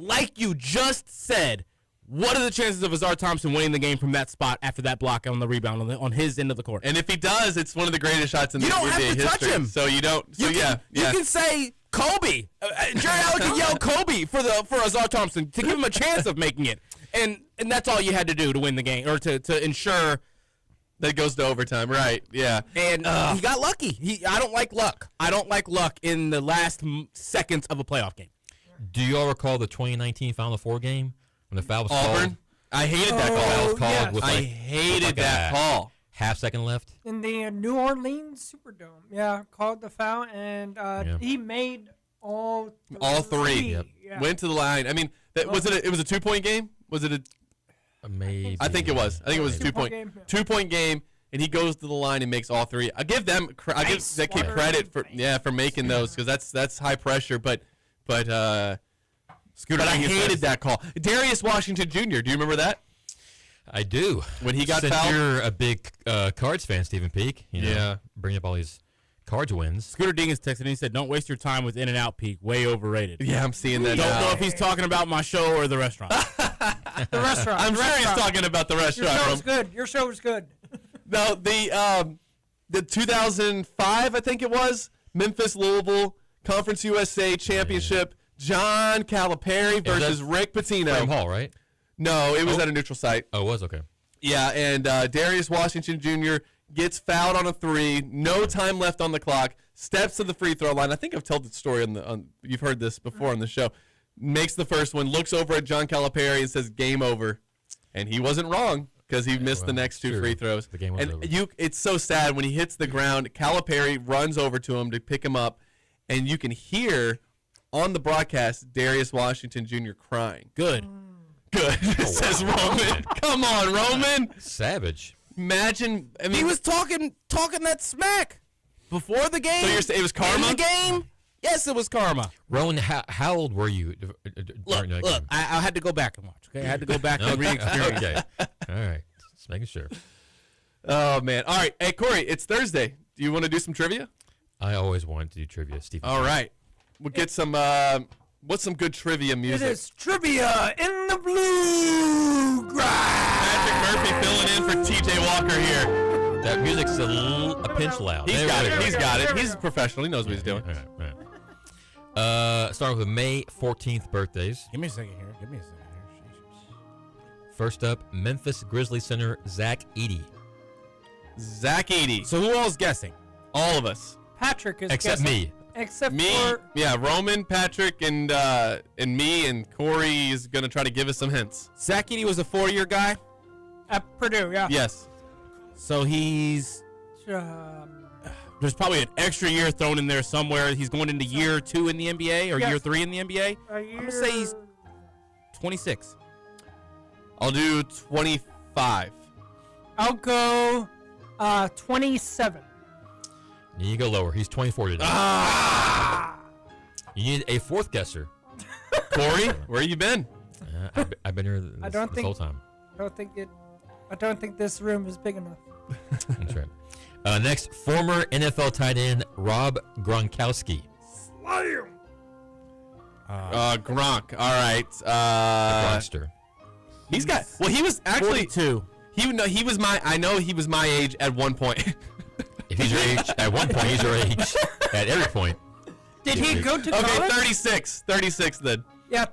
what are the chances of Azar Thompson winning the game from that spot after that block on the rebound on his end of the court? And if he does, it's one of the greatest shots in the NBA history. You don't have to touch him. So you don't. So you can say Kobe. Jared Allen can yell Kobe for Azar Thompson to give him a chance of making it, and that's all you had to do to win the game, or to ensure that it goes to overtime. Right? Yeah. And he got lucky. I don't like luck. I don't like luck in the last seconds of a playoff game. Do you all recall the 2019 Final Four game when the foul was Auburn? called? I hated that call. Yes. With I hated that call. Half second left. In the New Orleans Superdome, called the foul, and he made all three. Yep. Yeah. Went to the line. I mean, it was a 2-point game. Was it a? Maybe. I think it was. I think it was a 2-point game. 2-point game, and he goes to the line and makes all three. I give them. I give that kid credit for making those because that's high pressure. But I hated that call. Darius Washington Jr. Do you remember that? I do. When he got Since fouled? you're a big Cards fan, Stephen Peak. Yeah. Bring up all these Cards wins. Scooter Dingus texted and he said, "Don't waste your time with In-N-Out Peak. Way overrated." Yeah, I'm seeing that. Don't now. know if he's talking about my show or the restaurant. The restaurant. I'm the sure he's restaurant. talking about the Your restaurant. show was good. Your show was good. No, the 2005, I think it was, Memphis Louisville Conference USA Championship. John Calipari versus Rick Pitino. Graham Hall, right? No, it was at a neutral site. Oh, it was? Okay. Yeah, and Darius Washington Jr. gets fouled on a three. No time left on the clock. Steps to the free throw line. I think I've told the story on you've heard this before on the show. Makes the first one. Looks over at John Calipari and says, "Game over," and he wasn't wrong because he missed the next two free throws. The game was over. It's so sad when he hits the ground. Calipari runs over to him to pick him up, and you can hear on the broadcast Darius Washington Jr. crying. Good. Says Roman. Come on, Roman. Savage. Imagine. I mean, He was talking that smack before the game. So you're saying it was karma? In the game? Yes, it was karma. Rowan, how old were you during that Look, game? I had to go back and watch. Okay, I had to go back and re-experience. Okay. All right. Just making sure. Oh, man. All right. Hey, Corey, it's Thursday. Do you want to do some trivia? I always wanted to do trivia, Stephen. All right. We'll get some, what's some good trivia music? It is trivia in the bluegrass. Patrick Murphy filling in for TJ Walker here. That music's a pinch loud. He's There got we it. go. He's got it. He's a professional. He knows what he's doing. All right. Starting with the May 14th birthdays. Give me a second here. Jesus. First up, Memphis Grizzlies center Zach Edey. Zach Edey. So who all's guessing? All of us. Patrick is Except guessing. me. Except Me, for yeah, Roman, Patrick, and me, and Corey is going to try to give us some hints. Zach Edey was a 4-year guy. at Purdue. Yeah. Yes. So he's there's probably an extra year thrown in there somewhere. He's going into year 2 in the NBA or Yes. year 3 in the NBA. I'm going to say he's 26. I'll do 25. I'll go 27. You need to go lower. He's 24 today. You need a fourth guesser. Corey, where you been? I've been here this whole time. I don't think this room is big enough. That's right. Next, former NFL tight end Rob Gronkowski. Slam. Gronk. All right. The Gronkster. He's got. Well, he was actually 42. He was my. I know he was my age at one point. If he's your age, at one point, he's your age. At every point. Did he go to college? Okay, 36. 36 then. Yeah,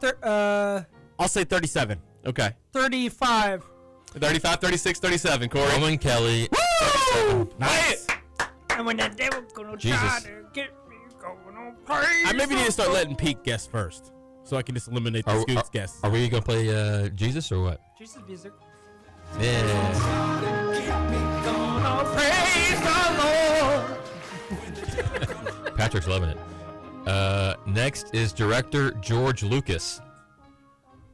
I'll say 37. Okay. 35. 35, 36, 37. Corey. Roman Kelly. Woo! Nice. And when the devil gonna Jesus. try to get me going on praise. I maybe need to start letting Pete guess first, so I can just eliminate the Scoots guess. Are we going to play Jesus or what? Jesus music. Yeah. Praise the Lord. Patrick's loving it. Next is director George Lucas.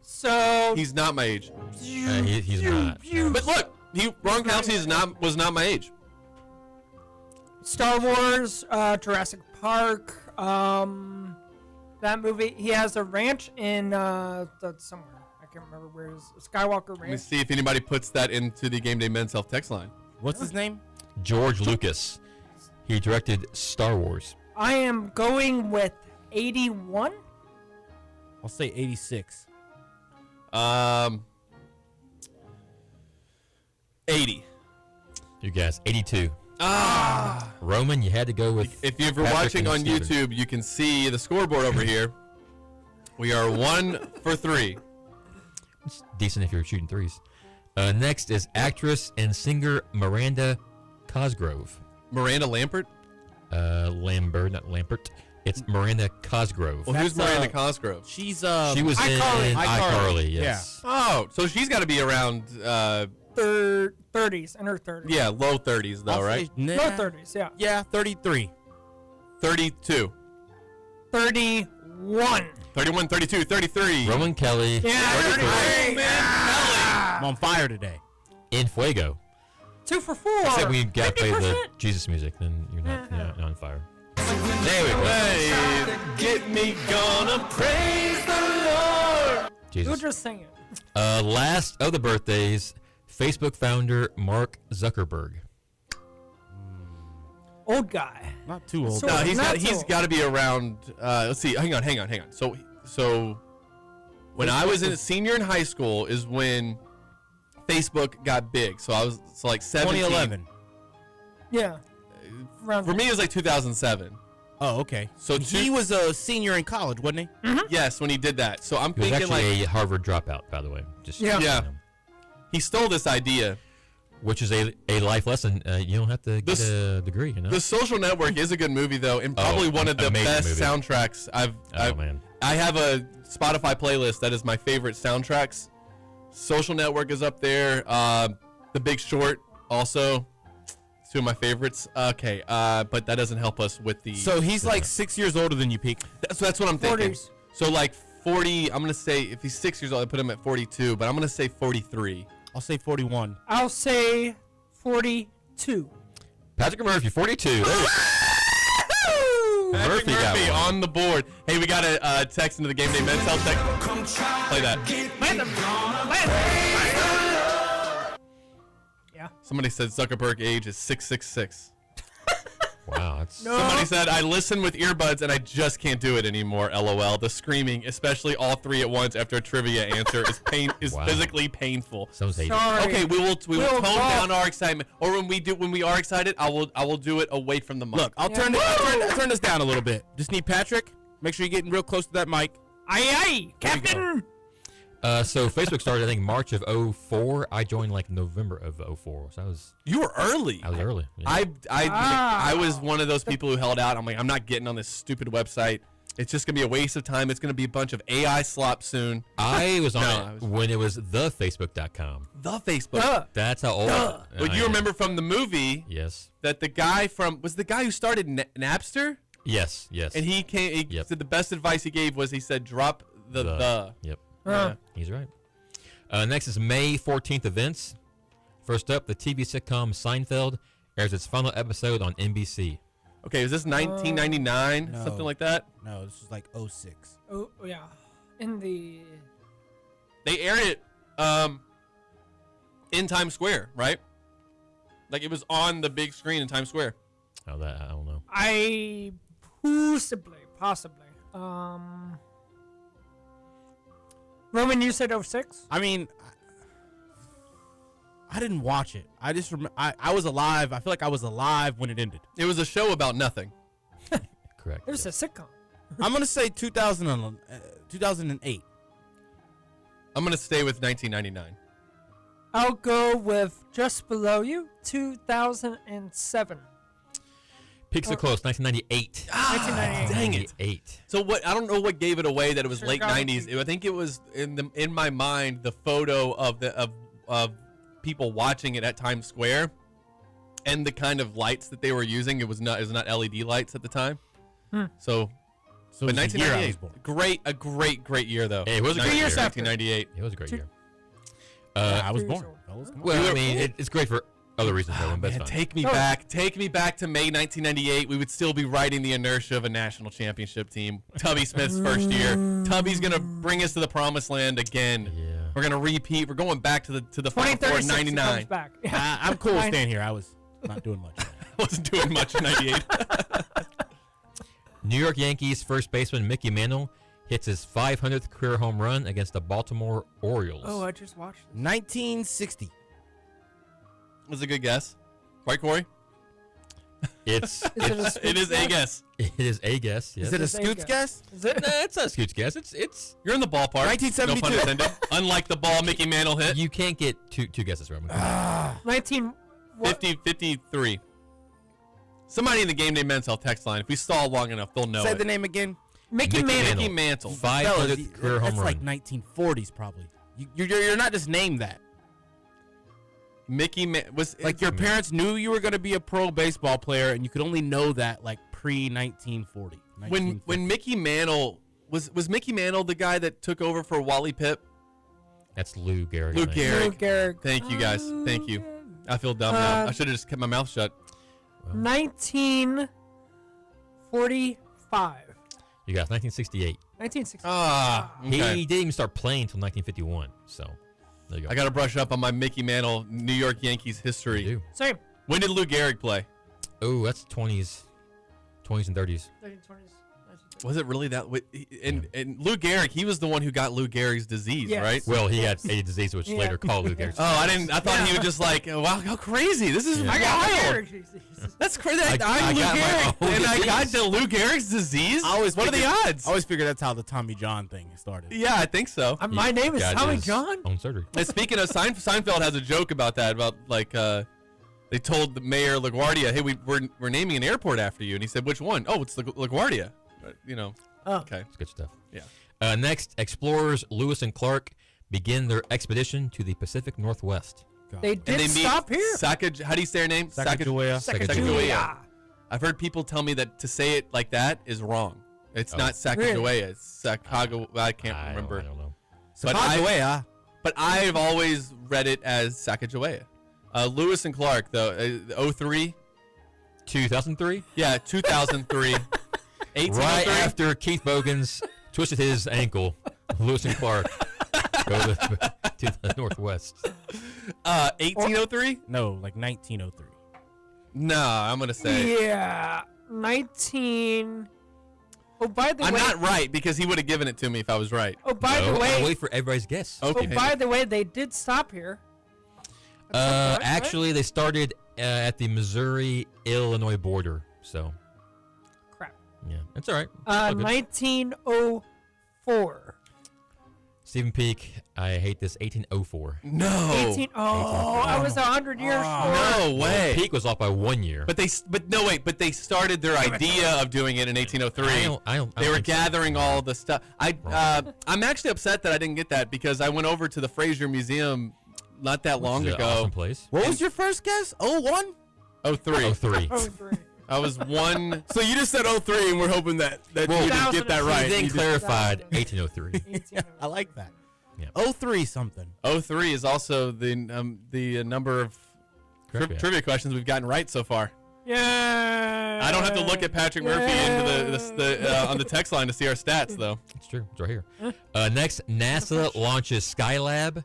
So He's not my age. He's not. But look, Gronkowski was not my age. Star Wars, Jurassic Park, that movie. He has a ranch in somewhere. I can't remember where it is. Skywalker Let me Ranch. see if anybody puts that into the Gameday Men's Health text line. What's his name? George Lucas. He directed Star Wars. I am going with 81. I'll say 86. 80. You guys, 82. Roman, you had to go with. If you're Patrick watching and on Steven. YouTube, you can see the scoreboard over here. We are 1 for 3. It's decent if you're shooting threes. Next is actress and singer Miranda Cosgrove. Miranda Lambert? Lambert, not Lampert. It's Miranda Cosgrove. Well, who's Miranda Cosgrove? She's she was in iCarly. iCarly, yes. Oh, so she's got to be around 30s, in her 30s. yeah, low 30s though, right? Low 30s, yeah. Yeah, 33. 32. 31. 31, 32, 33. Roman Kelly. Yeah, 33. I'm on fire today. In fuego. 2 for 4. Except we got to play the 50%. Jesus music, then you're not on fire. There we go. Get me gonna praise the Lord. Jesus. You'll just sing it. Last of the birthdays, Facebook founder Mark Zuckerberg. Old guy. Not too old. So- No, he's Not he's so- got to be around. Let's see. Hang on. So when I was a senior in high school is when Facebook got big. So I was like 17. 2011. Yeah. For me, it was like 2007. Oh, okay. So He was a senior in college, wasn't he? Yes, when he did that. So I'm He was thinking actually like a Harvard dropout, by the way. Just Yeah. Yeah. he stole this idea. Which is a life lesson. You don't have to get a degree, you know? The Social Network is a good movie though, and probably one of the amazing best movie. soundtracks man. I have a Spotify playlist that is my favorite soundtracks. Social Network is up there. The Big Short also. It's two of my favorites. Okay, but that doesn't help us with the. So he's like 6 years older than you, Peak. That's what I'm thinking. 40s. So like 40. I'm gonna say if he's 6 years old, I put him at 42, but I'm gonna say 43. I'll say 41. I'll say 42. Patrick Murphy, 42. Patrick Murphy got Murphy one. on the board. Hey, we got a text into the Gameday Men's Health text. Play that. Yeah. Somebody said Zuckerberg age is 666. Wow, that's Somebody said I listen with earbuds and I just can't do it anymore. LOL. The screaming, especially all three at once after a trivia answer, is Wow. physically painful. sounds hated. Sorry. Okay, we will We'll tone talk. down our excitement, or when we are excited, I will do it away from the mic. Look, I'll turn this down a little bit. Just need Patrick. Make sure you're getting real close to that mic. Aye, Captain. So Facebook started, I think, March of 04. I joined like November of 04. So You were early. I was early. Yeah. I was one of those people who held out. I'm like, I'm not getting on this stupid website. It's just gonna be a waste of time. It's gonna be a bunch of AI slop soon. I was on No, it I was- when it was thefacebook.com. The Facebook. That's how old. But you remember from the movie Yes. that the guy was the guy who started Napster, Yes. and he came. He Yep. said the best advice he gave was he said drop the. Yep. Yeah. He's right. Next is May 14th events. First up, the TV sitcom Seinfeld airs its final episode on NBC. Okay, is this 1999? No. Something like that? No, this is like 06. Oh, yeah. In the. They aired it in Times Square, right? Like it was on the big screen in Times Square. Oh, that I don't know. I. Possibly. Roman, you said 06? I mean, I didn't watch it. I just remember I was alive. I feel like I was alive when it ended. It was a show about nothing. Correct. It was a sitcom. I'm gonna say 2008. I'm gonna stay with 1999. I'll go with just below you, 2007. Peaks are close. 1998. 1998. Dang it. 8. So what? I don't know what gave it away that it was Sure, late gotta 90s. be. I think it was in my mind the photo of people watching it at Times Square, and the kind of lights that they were using. It was not LED lights at the time. So So but it was the year I 1998, was born. great year though. Hey, it was a great year. 1998. It was a great year. Yeah, I was 2 years born. old. Fellas, come on. Well, I mean, it's great for other reasons, though. But Man, it's fine. take me back to May 1998. We would still be riding the inertia of a national championship team. Tubby Smith's first year. Tubby's gonna bring us to the promised land again. Yeah. We're gonna repeat. We're going back to the Final Four in 2036 he comes '99. back. I'm cool staying here. I was not doing much. I wasn't doing much in '98. New York Yankees first baseman Mickey Mantle hits his 500th career home run against the Baltimore Orioles. Oh, I just watched this. 1960. That's a good guess, right, Corey? It's Is it a It is a Scoots guess. it is a guess. Yes. Is it a It's a Scoots guess. guess? Is it? Nah, it's not a Scoots guess. It's You're in the ballpark. 1972. No pun intended. Unlike the ball Mickey Mantle hit. you can't get two guesses, Roman. 19. What? 53. Somebody in the Game Day Men's Health text line. If we stall long enough, they'll know Say it. the name again. Mickey Mantle. Mickey Mantle. 500th career home That's run. like 1940s probably. You're not just named that. was Like your parents knew you were going to be a pro baseball player, and you could only know that like pre 1940. when Mickey Mantle was Mickey Mantle the guy that took over for Wally Pipp? That's Lou Gehrig. Lou man. Gehrig. Lou Gehrig. Thank you guys. Thank you. I feel dumb now. I should have just kept my mouth shut. 1945. You got 1968. 1960. Okay. He didn't even start playing until 1951. So there you go. I got to brush up on my Mickey Mantle New York Yankees history. You do. Same. When did Lou Gehrig play? Oh, that's 20s and 30s. 1920s. Was it really that? And Lou Gehrig, he was the one who got Lou Gehrig's disease, Yes. right? Well, he had a disease which later called Lou Gehrig. Oh, I didn't. I thought he was just like, wow, how crazy! This is I got wild. Gehrig. That's crazy. I I'm Lou got my Gehrig, own and I got disease. to Lou Gehrig's disease. What are the odds? I always figured that's how the Tommy John thing started. Yeah, I think so. My name is Got Tommy his John. Own surgery. And speaking of Seinfeld has a joke about that, about like they told the mayor LaGuardia, hey, we're naming an airport after you, and he said, which one? Oh, it's LaGuardia. You know. Oh. Okay. That's good stuff. Yeah. Next, explorers Lewis and Clark begin their expedition to the Pacific Northwest. They did stop here. How do you say her name? Sacagawea. Sacagawea. I've heard people tell me that to say it like that is wrong. It's not Sacagawea. It's Sacagawea. I can't remember. I don't know. Sacagawea. But I've always read it as Sacagawea. Lewis and Clark, though, 03? 2003? Yeah, 2003. 1803? Right after Keith Bogans twisted his ankle, Lewis and Clark go to the Northwest. 1803? No, like 1903. No, I'm going to say. Yeah. 19. Oh, by the way. I'm not right because he would have given it to me if I was right. Oh, by the I'll way. wait for everybody's guess. Okay. Oh, by the way, they did stop here. Actually, they started at the Missouri-Illinois border, so. Crap. Yeah, that's all right. All good. 1904. Stephen Peak, I hate this, 1804. No. I was 100 years short. No way. Peak was off by 1 year. But they they started their idea of doing it in 1803. They were gathering all the stuff. I'm actually upset that I didn't get that because I went over to the Fraser Museum not that long ago. Awesome place. What was your first guess? 01? 03. 03. I was one. So you just said 03, and we're hoping that you didn't get that right. He then clarified 1803. I like that. Yeah. 03 something. 03 is also the number of trivia questions we've gotten right so far. Yeah. I don't have to look at Patrick Murphy into the on the text line to see our stats, though. It's true. It's right here. Next, NASA launches Skylab,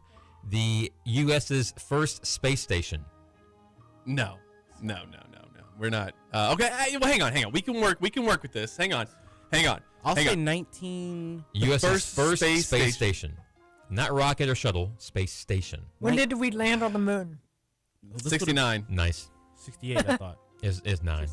the U.S.'s first space station. No. We're not. Okay, well, hang on. We can work with this. Hang on. I'll say 19. U.S.'s first space station. Not rocket or shuttle, space station. When did we land on the moon? 69. Nice. 68, I thought. Is 9.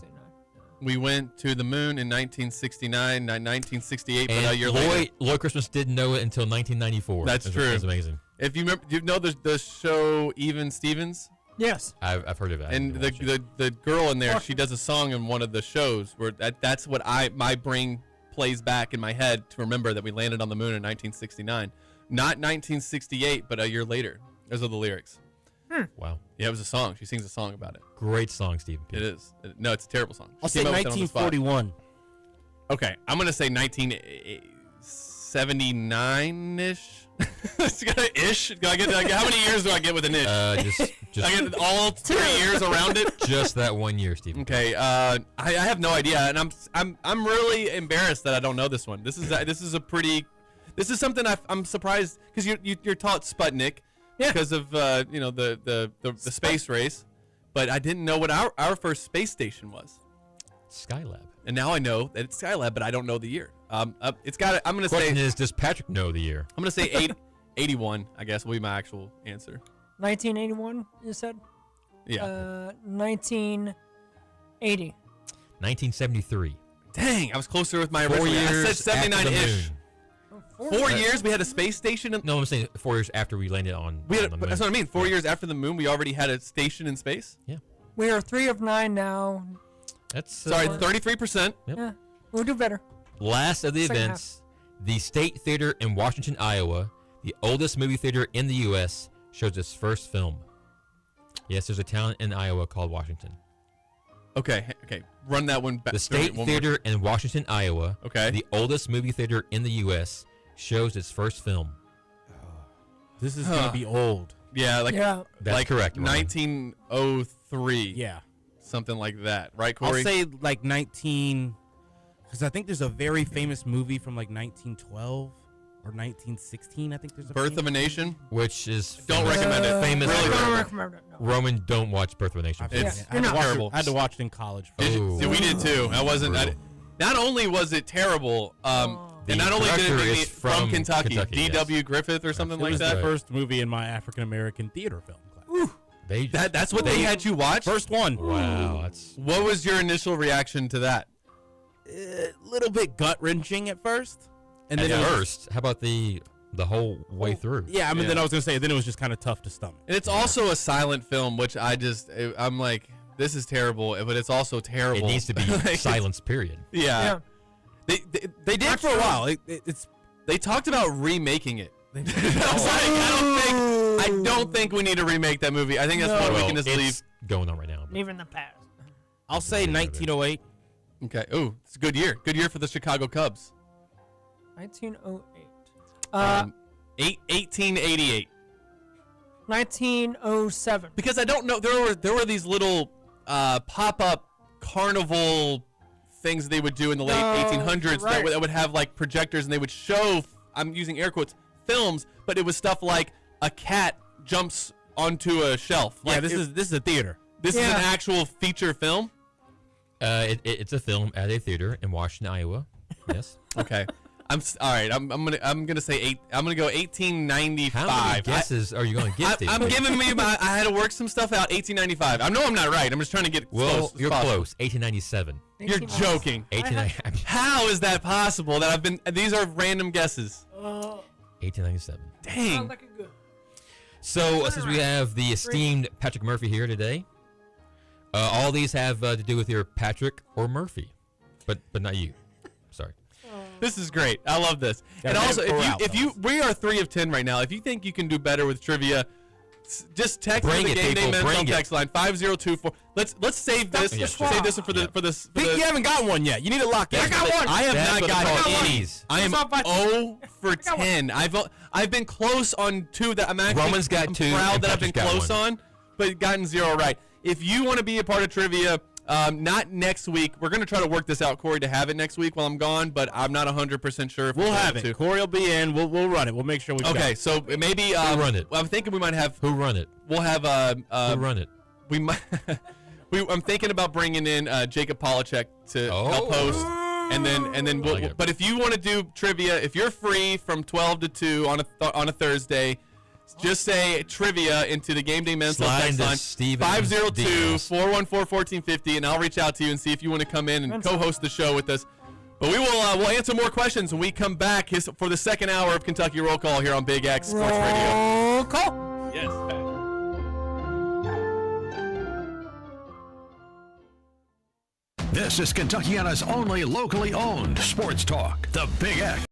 We went to the moon in 1969, 1968, but a year Lloyd, later. Lloyd Christmas didn't know it until 1994. That's true. That's amazing. If you remember, do you know the show Even Stevens? Yes. I've heard of it. And the girl in there, she does a song in one of the shows where that's what my brain plays back in my head to remember that we landed on the moon in 1969. Not 1968, but a year later. Those are the lyrics. Wow. Yeah, it was a song. She sings a song about it. Great song, Stephen. It is. No, it's a terrible song. I'll say 1941. Okay, I'm gonna say 1979-ish. It's got an ish. How many years do I get with an ish? Just I get all 3 years around it. Just that 1 year, Stephen. Okay. I have no idea, and I'm really embarrassed that I don't know this one. This is something I'm surprised because you're taught Sputnik because of the space race, but I didn't know what our first space station was. Skylab. And now I know that it's Skylab, but I don't know the year. It's got. I'm gonna Question say. is, does Patrick know the year? I'm gonna say 81. I guess will be my actual answer. 1981. You said. Yeah. 1980. 1973. Dang, I was closer with my 4 original. years I said 79-ish. 4 years we had a space station. No, I'm saying 4 years after we landed on. That's what I mean. 4 years after the moon, we already had a station in space. Yeah. We are 3 of 9 now. That's sorry, 33%. Yep. Yeah, we'll do better. Last of the Second events, the State Theater in Washington, Iowa, the oldest movie theater in the U.S., shows its first film. Yes, there's a town in Iowa called Washington. Okay. Run that one back. The State Theater in Washington, Iowa, okay, the oldest movie theater in the U.S., shows its first film. This is gonna be old. Yeah, That's correct. Roman. 1903. Yeah, something like that, right, Corey? I'll say like 19, because I think there's a very famous movie from like 1912 or 1916. I think there's a Birth of a Nation, which is don't recommend it. Famous. Really don't recommend recommend it. No. Roman, don't watch Birth of a Nation. It's terrible. I had to watch it in college. Yeah, we did too. I wasn't. Not only was it terrible, and not only did it make me from Kentucky, D.W. Griffith or something like that. It was the first movie in my African American theater film class. That's what they had you watch? First one. Wow. What was your initial reaction to that? A little bit gut wrenching at first, and then how about the whole way through? Yeah, I mean, then I was gonna say, then it was just kind of tough to stomach. And it's also a silent film, which I'm like, this is terrible, but it's also terrible. It needs to be silence. Period. Yeah. They did for a while. They talked about remaking it. I don't think we need to remake that movie. I think that's one we can just leave going on right now. Leave in the past. I'll say 1908. Okay. Ooh, it's a good year. Good year for the Chicago Cubs. 1908. 1888. 1907. Because I don't know, there were these little pop-up carnival things they would do in the late 1800s that would have like projectors, and they would show, I'm using air quotes, films, but it was stuff like a cat jumps onto a shelf. Yeah, this is a theater. This is an actual feature film. It's a film at a theater in Washington, Iowa. Yes. Okay. All right. I'm gonna say I'm gonna go 1895. How many guesses are you gonna get? I'm giving me I had to work some stuff out. 1895. I know I'm not right. I'm just trying to get close. You're close. 1897. You're joking. 1897. How is that possible? That these are random guesses. 1897. Dang. Good. So since we have the esteemed Patrick Murphy here today, all these have to do with your Patrick or Murphy, but not you. Sorry. This is great. I love this. And also, we are 3 of 10 right now. If you think you can do better with trivia, just text the Gameday Mens Health text line 5024. Let's save this. Save this for this. You haven't got one yet. You need to lock in. I got one. I have not got any. I am 0 for 10. I've been close on 2 that I'm actually Roman's got 2. Proud that I've been close on, but gotten 0 right. If you want to be a part of trivia, not next week. We're going to try to work this out, Corey, to have it next week while I'm gone, but I'm not 100% sure if we'll have it. Corey will be in. We'll run it. We'll make sure we Okay, so maybe who run it? I'm thinking we might have who run it. We'll have who run it. We might I'm thinking about bringing in Jacob Polachek to help host. And then we'll, but if you want to do trivia, if you're free from 12 to 2 on a Thursday, just say trivia into the Gameday Men's Health text line 502-414-1450, and I'll reach out to you and see if you want to come in and co-host the show with us. But we will we'll answer more questions when we come back for the second hour of Kentucky Roll Call here on Big X Sports Radio. Roll call. Yes. This is Kentuckiana's only locally owned sports talk, the Big X.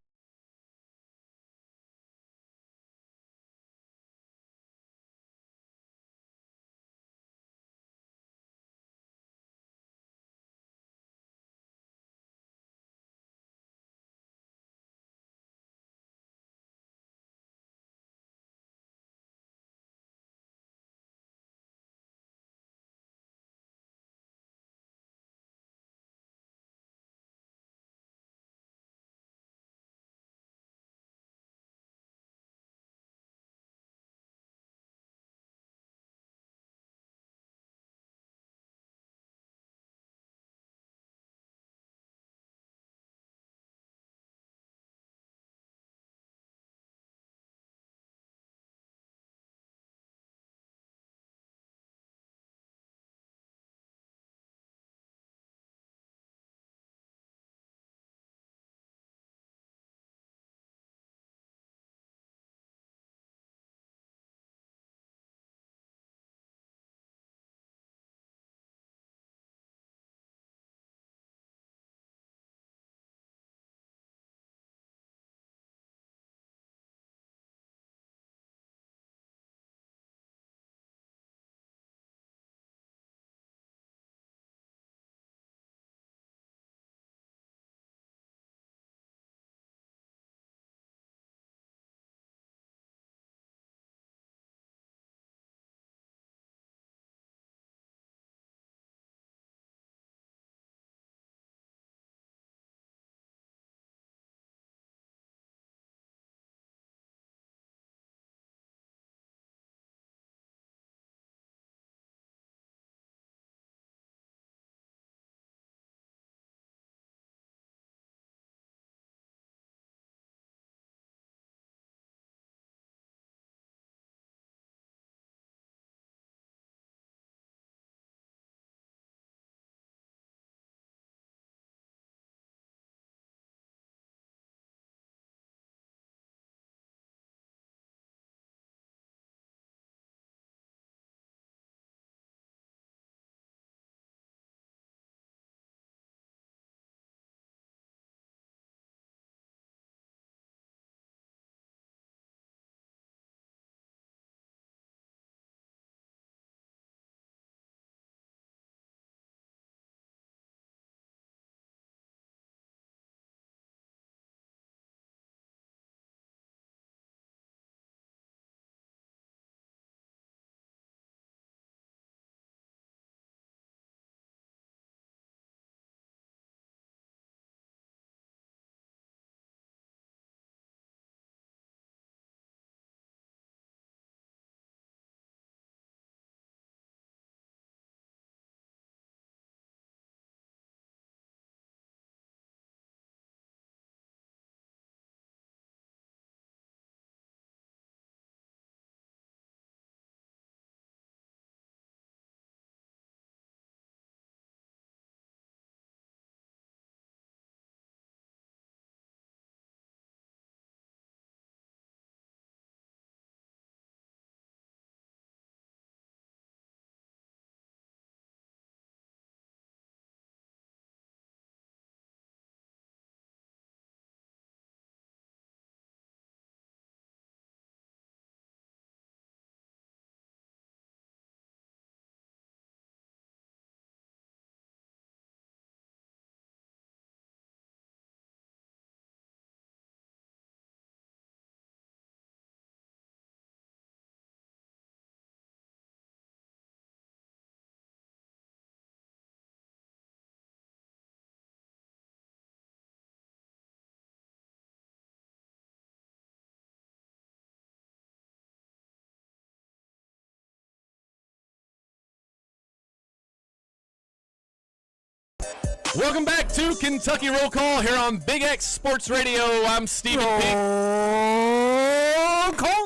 Welcome back to Kentucky Roll Call here on Big X Sports Radio. I'm Stephen Peak.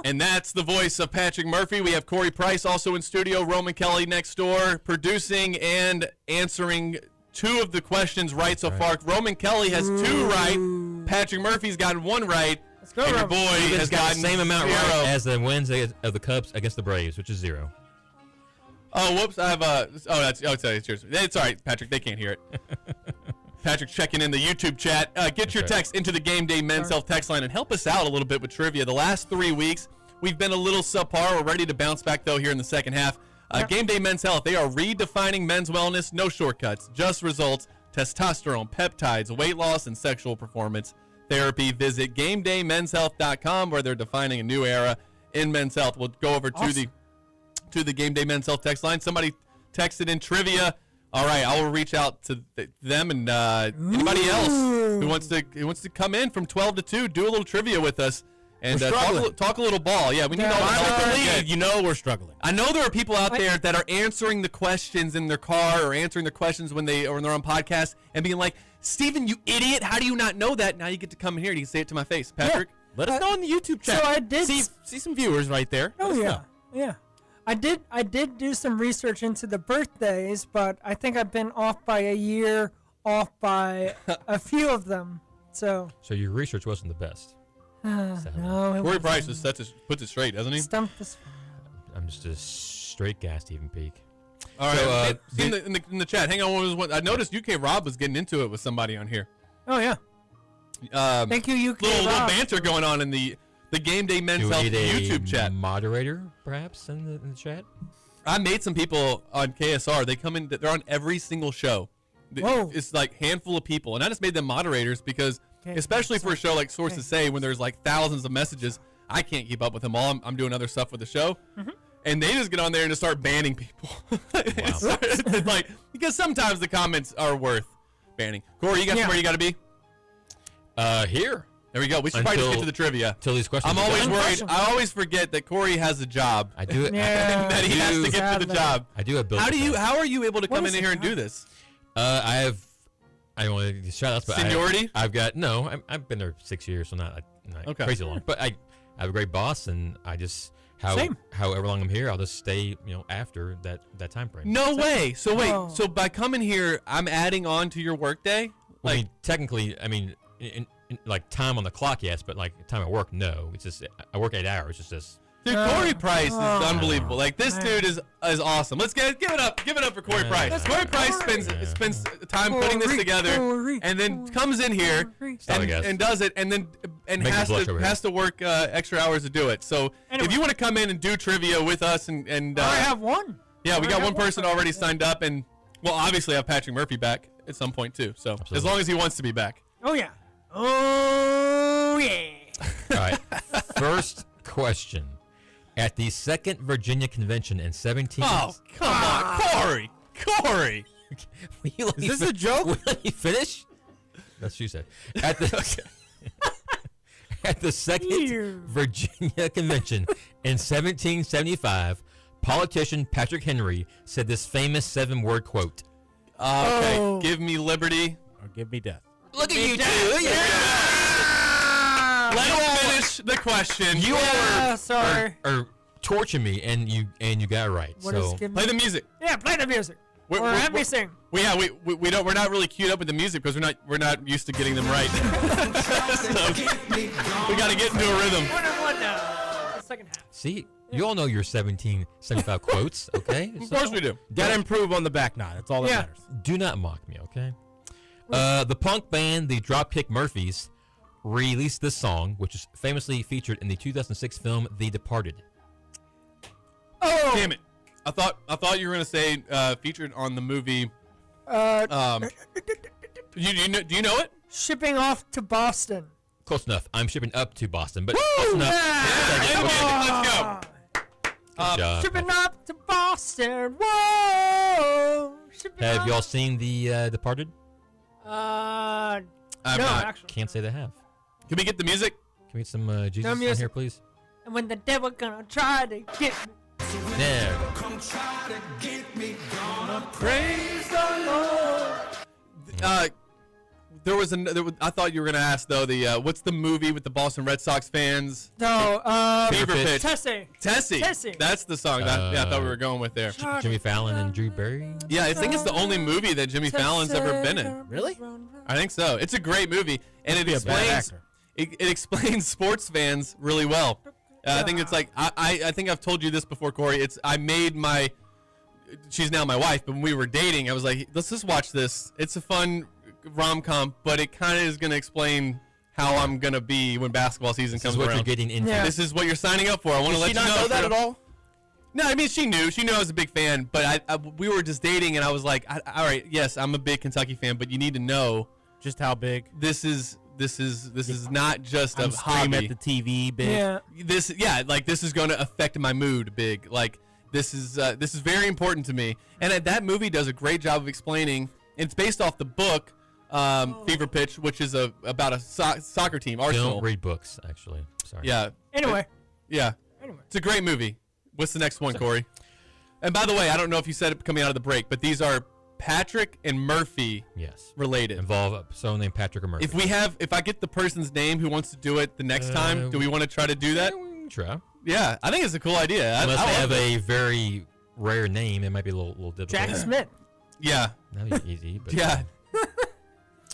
And that's the voice of Patrick Murphy. We have Corey Price also in studio, Roman Kelly next door, producing and answering 2 of the questions right so far. Roman Kelly has 2 right. Patrick Murphy's gotten 1 right. Let's go, and your Roman. boy has got gotten the same amount 0. right as the wins of the Cubs against the Braves, which is 0. Oh, whoops! I have it's yours. It's all right, Patrick. They can't hear it. Patrick checking in the YouTube chat. Get your text into the Gameday Men's Health text line and help us out a little bit with trivia. The last 3 weeks, we've been a little subpar. We're ready to bounce back, though, here in the second half. Gameday Men's Health, they are redefining men's wellness. No shortcuts, just results. Testosterone, peptides, weight loss, and sexual performance therapy. Visit GamedayMensHealth.com, where they're defining a new era in men's health. We'll go over to the Gameday Men's Health text line. Somebody texted in trivia. All right, I will reach out to them and anybody else who wants to come in from 12 to 2, do a little trivia with us and talk a little ball. Yeah, we need all the help. You know we're struggling. I know there are people out there that are answering the questions in their car or answering the questions when they're on podcasts and being like, Steven, you idiot, how do you not know that? Now you get to come in here and you can say it to my face. Patrick? Yeah. Let us know in the YouTube chat. So I did see some viewers right there. Oh yeah, yeah. I did do some research into the birthdays, but I think I've been off by a year, off by a few of them. So your research wasn't the best. No, Corey Price puts it straight, doesn't he? Stumped this. I'm just a straight guy, Stephen Peak. All right. So, in the chat, hang on. I noticed UK Rob was getting into it with somebody on here. Oh yeah. Thank you, UK little Rob. banter going on in the Gameday Men's Health YouTube chat. Moderator, perhaps, in the chat. I made some people on KSR. They come in. They're on every single show. Whoa. It's like handful of people, and I just made them moderators because, especially for a show like Sources Say, when there's like thousands of messages, I can't keep up with them all. I'm doing other stuff with the show, and they just get on there and just start banning people. It's like, because sometimes the comments are worth banning. Corey, you got somewhere you got to be? Here. There we go. We should probably just get to the trivia. Until these questions. I'm always worried. I always forget that Corey has a job. I do it. And that he has to get to the job. I do have bills. How are you able to come in here and do this? I don't want to shout outs, but seniority? I've been there 6 years, so not crazy long. But I have a great boss, and I just however long I'm here, I'll just stay after that time frame. No way. So wait. So by coming here, I'm adding on to your workday? Well, technically, in like time on the clock, yes, but like time at work, no. It's just I work 8 hours. It's just. Dude, Corey Price is unbelievable. Like, this dude is awesome. Let's give it up. Give it up for Corey Price. Corey Price spends time putting this together, and then comes in here and does it, and then has to work extra hours to do it. So if you want to come in and do trivia with us, and I have one. Yeah, we got one person already signed up, and we'll obviously have Patrick Murphy back at some point too. So as long as he wants to be back. Oh yeah. Oh yeah. All right. First question. At the Second Virginia Convention in 17... Oh, come on, Corey! Is this a joke? Will you finish? That's what you said. At the Second Virginia Convention in 1775, politician Patrick Henry said this famous 7-word quote. Okay, give me liberty. Or give me death. Look at you two. Let him finish the question. You sorry. Or torture me, and you got it right. So play the music. Yeah, play the music. Or have me sing. We not really queued up with the music because we're not used to getting them right. So we got to get into a rhythm. The second half. See, you all know your 1775 quotes, okay? Of course we do. Gotta improve on the back nine. That's all that matters. Do not mock me, okay? The punk band, the Dropkick Murphys, released this song, which is famously featured in the 2006 film The Departed. Oh, damn it! I thought you were gonna say featured on the movie. Do you know it? Shipping off to Boston. Close enough. I'm shipping up to Boston, but close enough. Let's go. Good job. Shipping up to Boston. Whoa! Have y'all seen The Departed? I'm no, not. actually. Can't say they have. Can we get the music? Can we get some Jesus on here, please? And when the devil gonna try to get me. There. Come try to get me, gonna praise the Lord. There was I thought you were gonna ask though what's the movie with the Boston Red Sox fans? No, Fever Pitch. Tessie. That's the song that I thought we were going with there. Jimmy Fallon and Drew Barry. Yeah, I think it's the only movie that Jimmy Fallon's ever been in. Really? I think so. It's a great movie, and it explains it explains sports fans really well. I think it's like I think I've told you this before, Corey. She's now my wife, but when we were dating, I was like, let's just watch this. It's a fun rom-com, but it kind of is going to explain how I'm going to be when basketball season comes around. This is what you're getting into. Yeah. This is what you're signing up for. I want to let you know. Did she not know that at all? No, I mean, she knew. She knew I was a big fan, but we were just dating, and I was like, all right, yes, I'm a big Kentucky fan, but you need to know just how big. This is not just a hobby. At the TV big. Yeah. This is going to affect my mood big. Like, this is very important to me. And that movie does a great job of explaining. It's based off the book, Fever Pitch, which is about a soccer team, Arsenal. Don't read books, actually. Sorry. Yeah. Anyway. It's a great movie. What's the next one, Corey? And by the way, I don't know if you said it coming out of the break, but these are Patrick and Murphy related. Involve someone named Patrick or Murphy. If I get the person's name who wants to do it the next time, do we want to try to do that? Try. Yeah, I think it's a cool idea. Unless they have a very rare name, it might be a little difficult. Jack Smith. Yeah. That'd be easy. But yeah.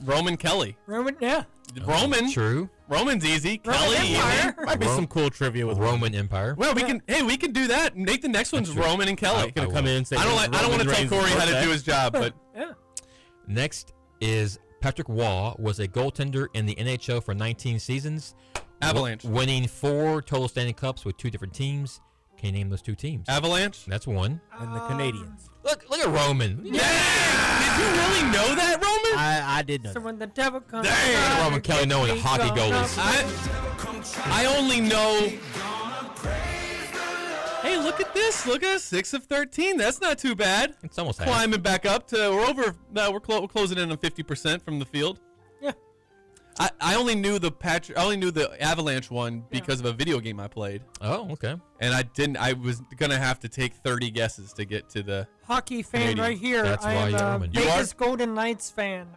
Roman Kelly. Roman, yeah. Roman. True. Roman's easy. Roman Kelly. Empire. Might be some cool trivia with Roman Empire. Well, we can do that. Make the next one's Roman and Kelly. Gonna come in and say I don't want to tell Corey how to do his job, but yeah. Next is Patrick Waugh was a goaltender in the NHL for 19 seasons. Avalanche. Winning 4 total Stanley Cups with 2 different teams. Can you name those 2 teams? Avalanche. That's one. And the Canadians. Look at Roman. Yeah. Did you really know that, Roman? I did know. So when the devil comes, Roman Kelly knowing hockey goalies. I only know. Hey, look at this! Look at 6 of 13. That's not too bad. It's almost climbing back up to. We're over. No, we're closing in on 50% from the field. Yeah. I only knew the Avalanche one because of a video game I played. Oh, okay. And I was gonna have to take 30 guesses to get to the hockey fan Canadian. right here. That's I why you're am Roman. a You Vegas Golden Knights fan.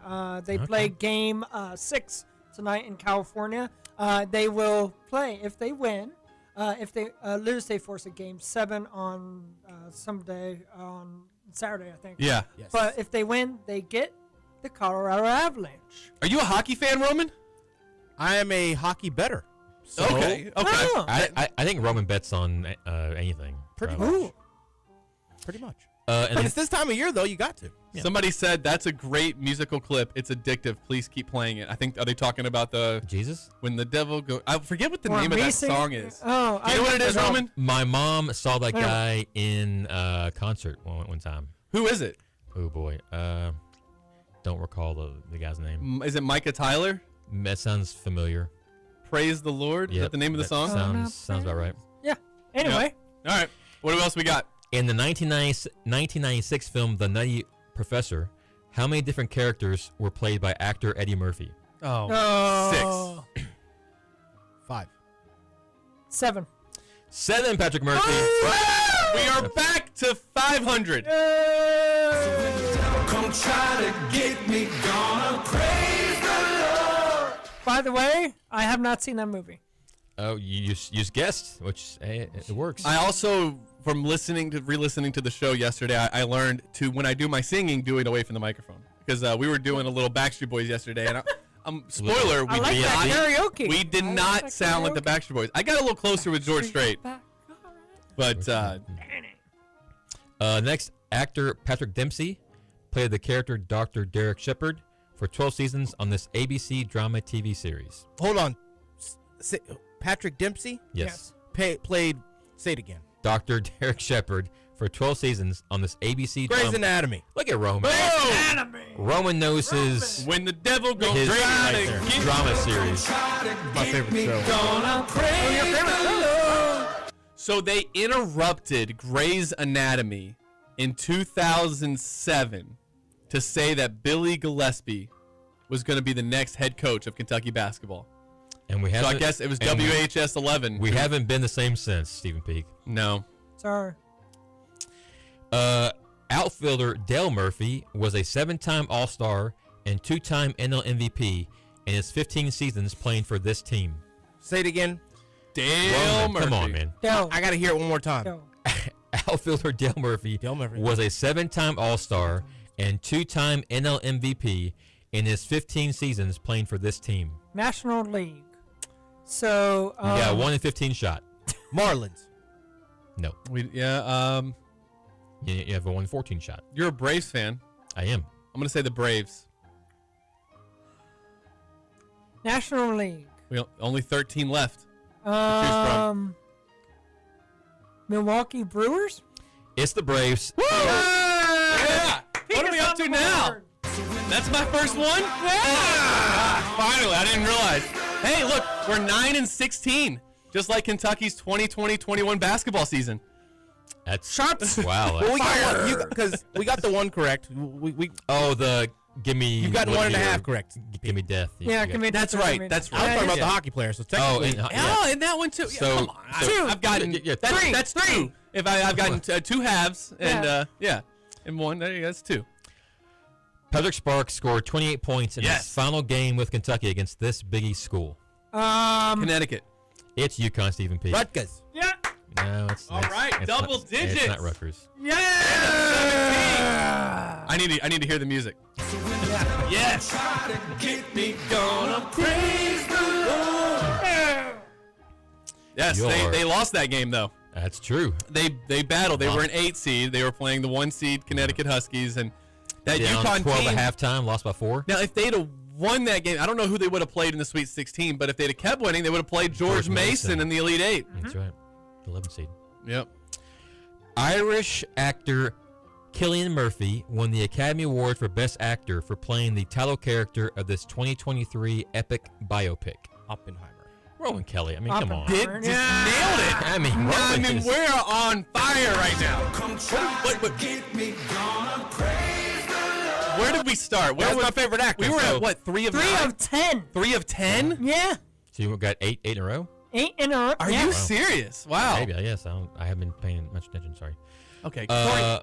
They play game 6 tonight in California. They will play if they win. If they lose, they force a game 7 on someday on Saturday, I think. Yeah. Yes. But if they win, they get the Colorado Avalanche. Are you a hockey fan, Roman? I am a hockey bettor. So Okay. Oh. I think Roman bets on anything. Pretty probably. much. Pretty much. And But it's this time of year, though. You got to. Yeah. Somebody said that's a great musical clip. It's addictive. Please keep playing it. I think are they talking about the Jesus? When the devil go? I forget what the Or name of that Mason- song is. Oh, Do you know what it is, Roman? My mom saw that guy in concert one time. Who is it? Oh boy. Don't recall the guy's name. Is it Micah Tyler? That sounds familiar. Praise the Lord. Is that the name of the song? Sounds about right. Yeah. Anyway. All right. What else we got? In the 1996 film The Nutty Professor, how many different characters were played by actor Eddie Murphy? Oh. 6. 5. 7. 7, Patrick Murphy. We are back to 500. Come try to get me, gonna praise the Lord. By the way, I have not seen that movie. Oh, you just guessed, which hey, it works. I also, from re-listening to the show yesterday, I learned to, when I do my singing, do it away from the microphone. Because we were doing a little Backstreet Boys yesterday, and spoiler, I like that karaoke. We did not sound like the Backstreet Boys. I got a little closer with George Strait. But next, actor Patrick Dempsey played the character Dr. Derek Shepherd for 12 seasons on this ABC drama TV series. Hold on. Patrick Dempsey? Yes. Played, say it again. Dr. Derek Shepherd for 12 seasons on this ABC Grey's drama. Anatomy. Look at Roman. Roman knows his When the Devil Goes his Crazy. drama series. My favorite show. Your favorite show? So they interrupted Grey's Anatomy in 2007 to say that Billy Gillispie was going to be the next head coach of Kentucky basketball. And we So haven't. I guess it was WHS 11. We haven't been the same since, Stephen Peake. No. Sorry. Outfielder Dale Murphy was a 7-time All-Star and two-time NL MVP in his 15 seasons playing for this team? Say it again. Dale Murphy. Come on, man. Dale. I got to hear it one more time. Dale. Outfielder Dale Murphy was a 7-time All-Star and two-time NL MVP in his 15 seasons playing for this team. National League. So yeah, 1 in 15 shot. Marlins. No. You have a 1 in 14 shot. You're a Braves fan. I am. I'm gonna say the Braves. National League. Only 13 left. To choose from. Milwaukee Brewers. It's the Braves. Woo! Yeah! What are we up to now? That's my first one? Yeah! Finally, I didn't realize. Hey, look, we're 9-16. Just like Kentucky's 2020-21 basketball season. That's shots. Wow. Well, we got one because we got the one correct. Give me. You got 1.5 correct. Give me death. Yeah, give me. That's right. That's right. I was talking about the hockey player. So technically, and that one too. So, come on. I've gotten three. That's three. If I've gotten two halves and and one. There you go. That's two. Patrick Sparks scored 28 points in his final game with Kentucky against this Big East school. Connecticut. It's UConn, Stephen P. Rutgers. Yeah. No, it's all right. Double digits. It's not Rutgers. Yeah. I need to hear the music. Yes. Yes, they lost that game though. That's true. They battled. They were an 8 seed. They were playing the 1 seed Connecticut Huskies, and that Down UConn 12 team. at halftime, lost by 4. Now, if they'd have won that game, I don't know who they would have played in the Sweet 16, but if they'd have kept winning, they would have played George Mason in the Elite 8. That's right. 11 seed. Yep. Irish actor Cillian Murphy won the Academy Award for Best Actor for playing the title character of this 2023 epic biopic. Oppenheimer. Rowan Kelly. I mean, come on. Just nailed it. I mean, we're on fire right now. Where did we start? Where was my favorite actor? We were at what? 3 of 9? 3 of 10. 3 of 10? Yeah. So you got 8 in a row? 8 in a row. Are you serious? Wow. Maybe, I guess. I haven't been paying much attention. Sorry. Okay. How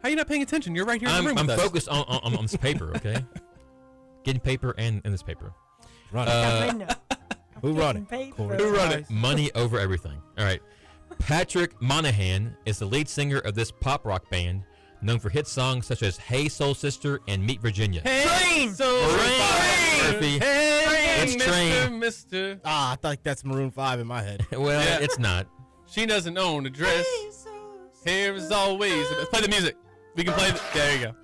are you not paying attention? You're right here in the room I'm with us. focused on this paper, okay? Getting paper and this paper. Who run it? Who run it? Money over everything. All right. Patrick Monahan is the lead singer of this pop rock band, known for hit songs such as "Hey Soul Sister" and "Meet Virginia." Hey, Murphy. Hey, It's Train. Mister. I thought that's Maroon 5 in my head. Well, Yeah. it's not. She doesn't own a dress. Here is always. Play the music. We can play. There you go.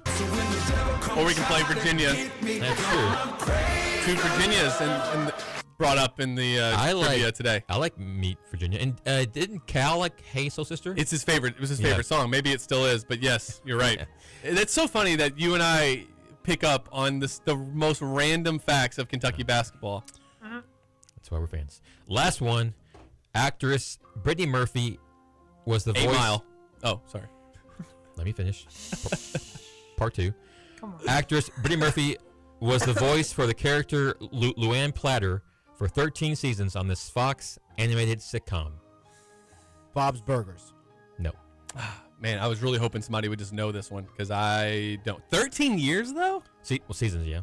Or we can play Virginia. That's true. 2 Virginias and brought up in the trivia today. I like "Meet Virginia." And didn't Cal like "Hey Soul Sister"? It's his favorite. It was his favorite song. Maybe it still is, but yes, you're right. It's so funny that you and I pick up on the most random facts of Kentucky basketball. That's why we're fans. Last one, actress Brittany Murphy was the 8 voice. Mile. Oh, sorry. Let me finish. Part 2. Come on. Actress Brittany Murphy was the voice for the character Luann Platter for 13 seasons on this Fox animated sitcom. Bob's Burgers. No. Man, I was really hoping somebody would just know this one because I don't. 13 years though? Seasons, yeah.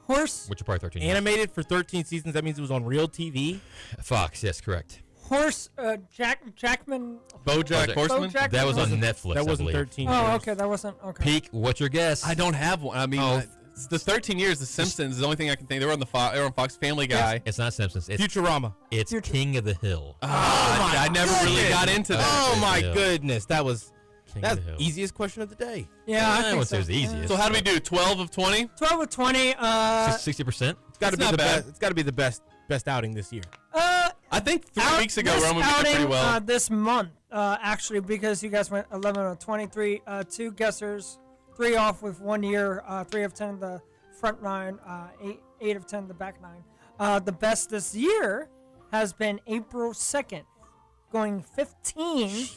Horse. Which are probably 13 years. Animated for 13 seasons. That means it was on real TV. Fox, yes, correct. Horse. Jackman. BoJack Horseman. BoJack That was on Horseman. Netflix. That wasn't I believe. 13 Oh, years. okay. That wasn't okay. Peak. What's your guess? I don't have one. I mean, it's the 13 years. The Simpsons is the only thing I can think. They were on they were on Fox. Family Guy. It's not Simpsons. It's Futurama. It's King of the Hill. I never really got into that. Oh my Yeah. goodness, that's King the of the Hill. easiest question of the day. Yeah, I I think wouldn't say so. it was the easiest. So how do we do? 12 of 20? 12 of 20. 60%? It's got to That's be not the bad. best. It's got to be the best outing this year. I think 3 weeks ago this Roman did pretty outing, well. this month, actually, because you guys went 11 of 23. 2 guessers, 3 off with 1 year, 3 of 10 the front 9, 8 of 10 the back 9. The best this year has been April 2nd, going 15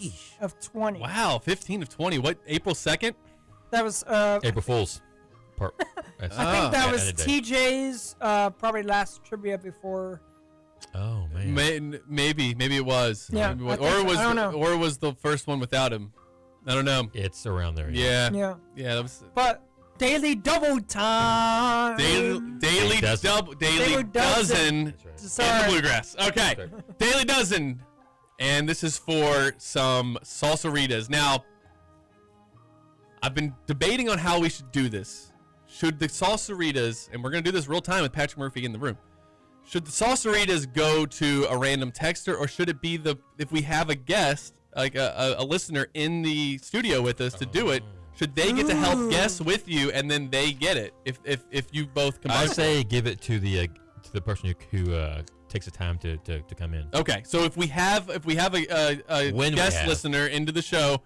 of 20. Wow, 15 of 20. What? April 2nd? That was April Fool's. I think that was TJ's probably last trivia before. Oh man. Maybe it was. Yeah, Maybe it was. I think Or it so. was I don't know. or it was the first one without him. I don't know. It's around there. Yeah. Yeah. Yeah, that was But Daily double time. Daily dozen. Sorry. And the bluegrass. Okay. Daily dozen. And this is for some salsaritas. Now, I've been debating on how we should do this. Should the salsaritas, and we're going to do this real time with Patrick Murphy in the room, should the salsaritas go to a random texter, or should it be if we have a guest, like a listener in the studio with us to do it, should they get to help guess with you and then they get it if you both combine? I say give it to the person who takes the time to come in. Okay, so if we have a guest listener into the show,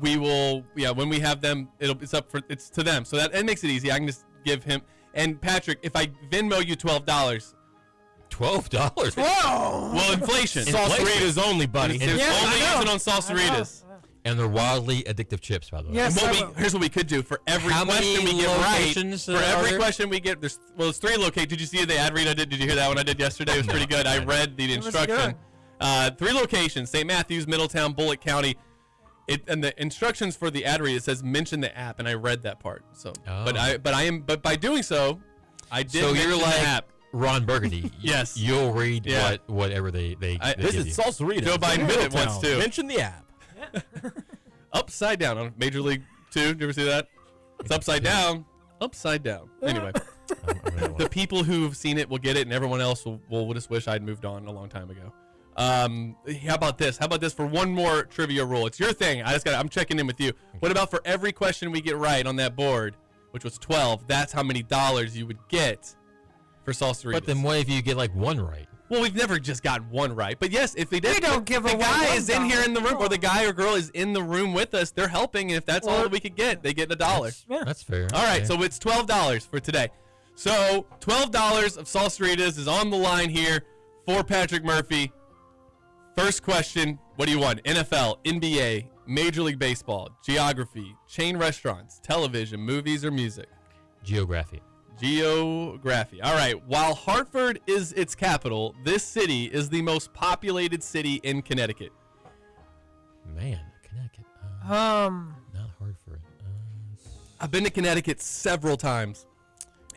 we will when we have them it's to them. So that makes it easy. I can just give him, and Patrick, if I Venmo you $12. $12? Whoa! Well, inflation. Salsaritas only, buddy. It's only using on salsaritas. And they're wildly addictive chips, by the way. Yes, here's what we could do for every How question many we get right. locations For are every there? question we get, there's 3 locations. Did you see the ad read I did? Did you hear that one I did yesterday? It was pretty good. I read the instruction. 3 locations: St. Matthews, Middletown, Bullitt County. And the instructions for the ad read, it says mention the app, and I read that part. So, but by doing so, I did. So mention you're like the app. Ron Burgundy. Yes. You'll read whatever they Visit Salsaritas. Joe Biden did it once too. Mention the app. Upside down on Major League 2. Did you ever see that? It's upside down. Upside down. Anyway, the people who've seen it will get it, and everyone else will just wish I'd moved on a long time ago. How about this? How about this for one more trivia rule? It's your thing. I'm checking in with you. What about for every question we get right on that board, which was 12, that's how many dollars you would get for salsaritas. But then what if you get like one right? Well, we've never just got one right. But yes, if they did, We don't give the away guy is in $1. here in the room, or the guy or girl is in the room with us, they're helping, and if that's all that we could get, they get $1. That's fair. All right, Okay. so it's $12 for today. So $12 of salsaritas is on the line here for Patrick Murphy. First question, what do you want? NFL, NBA, Major League Baseball, geography, chain restaurants, television, movies, or music? Geography. Geography. All right. While Hartford is its capital, this city is the most populated city in Connecticut. Man, Connecticut. Not Hartford. I've been to Connecticut several times,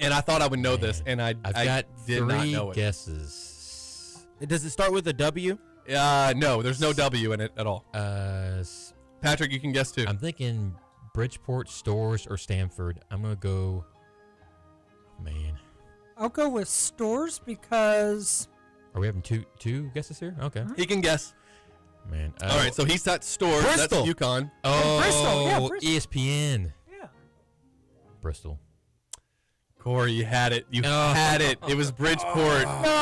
and I thought I would know this, and I got did not know it. 3 guesses. Does it start with a W? No, there's no W in it at all. Patrick, you can guess too. I'm thinking Bridgeport, Stores, or Stamford. I'm gonna go. Man, I'll go with Stores because. are we having two guesses here? Okay. He can guess. Man. All right, so he's got Stores. Bristol. That's UConn. Oh, Bristol, yeah, Bristol. ESPN. Yeah. Bristol. Corey, you had it. You had it. It was Bridgeport. No.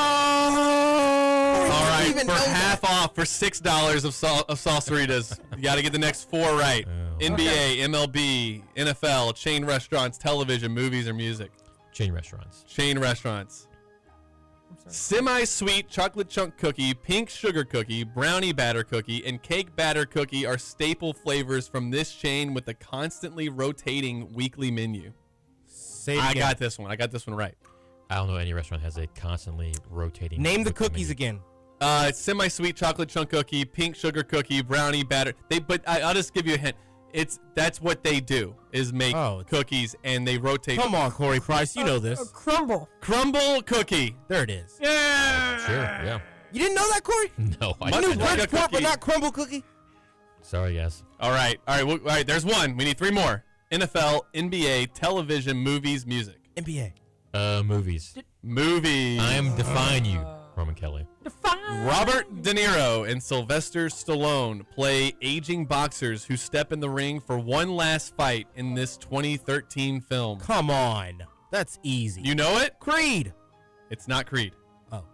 All right, for half off, for $6 of salsaritas, you got to get the next 4 right. NBA, MLB, NFL, chain restaurants, television, movies, or music. Chain restaurants. Chain restaurants. Semi-sweet chocolate chunk cookie, pink sugar cookie, brownie batter cookie, and cake batter cookie are staple flavors from this chain with a constantly rotating weekly menu. I got this one. I got this one right. I don't know any restaurant has a constantly rotating. Name the weekly cookies menu. again. It's semi-sweet chocolate chunk cookie, pink sugar cookie, brownie batter. I'll just give you a hint. That's what they do is make cookies, and they rotate. Come on, Corey Price, you know this. Crumble cookie. There it is. Yeah. Sure. Yeah. You didn't know that, Corey? No, I I knew didn't. Bridgeport, but not crumble cookie. Sorry, guys. All right. All right. There's one. We need 3 more. NFL, NBA, television, movies, music. NBA. Movies. Movies. I am defying you, Roman Kelly. Robert De Niro and Sylvester Stallone play aging boxers who step in the ring for one last fight in this 2013 film. Come on. That's easy. You know it? Creed. It's not Creed. Oh.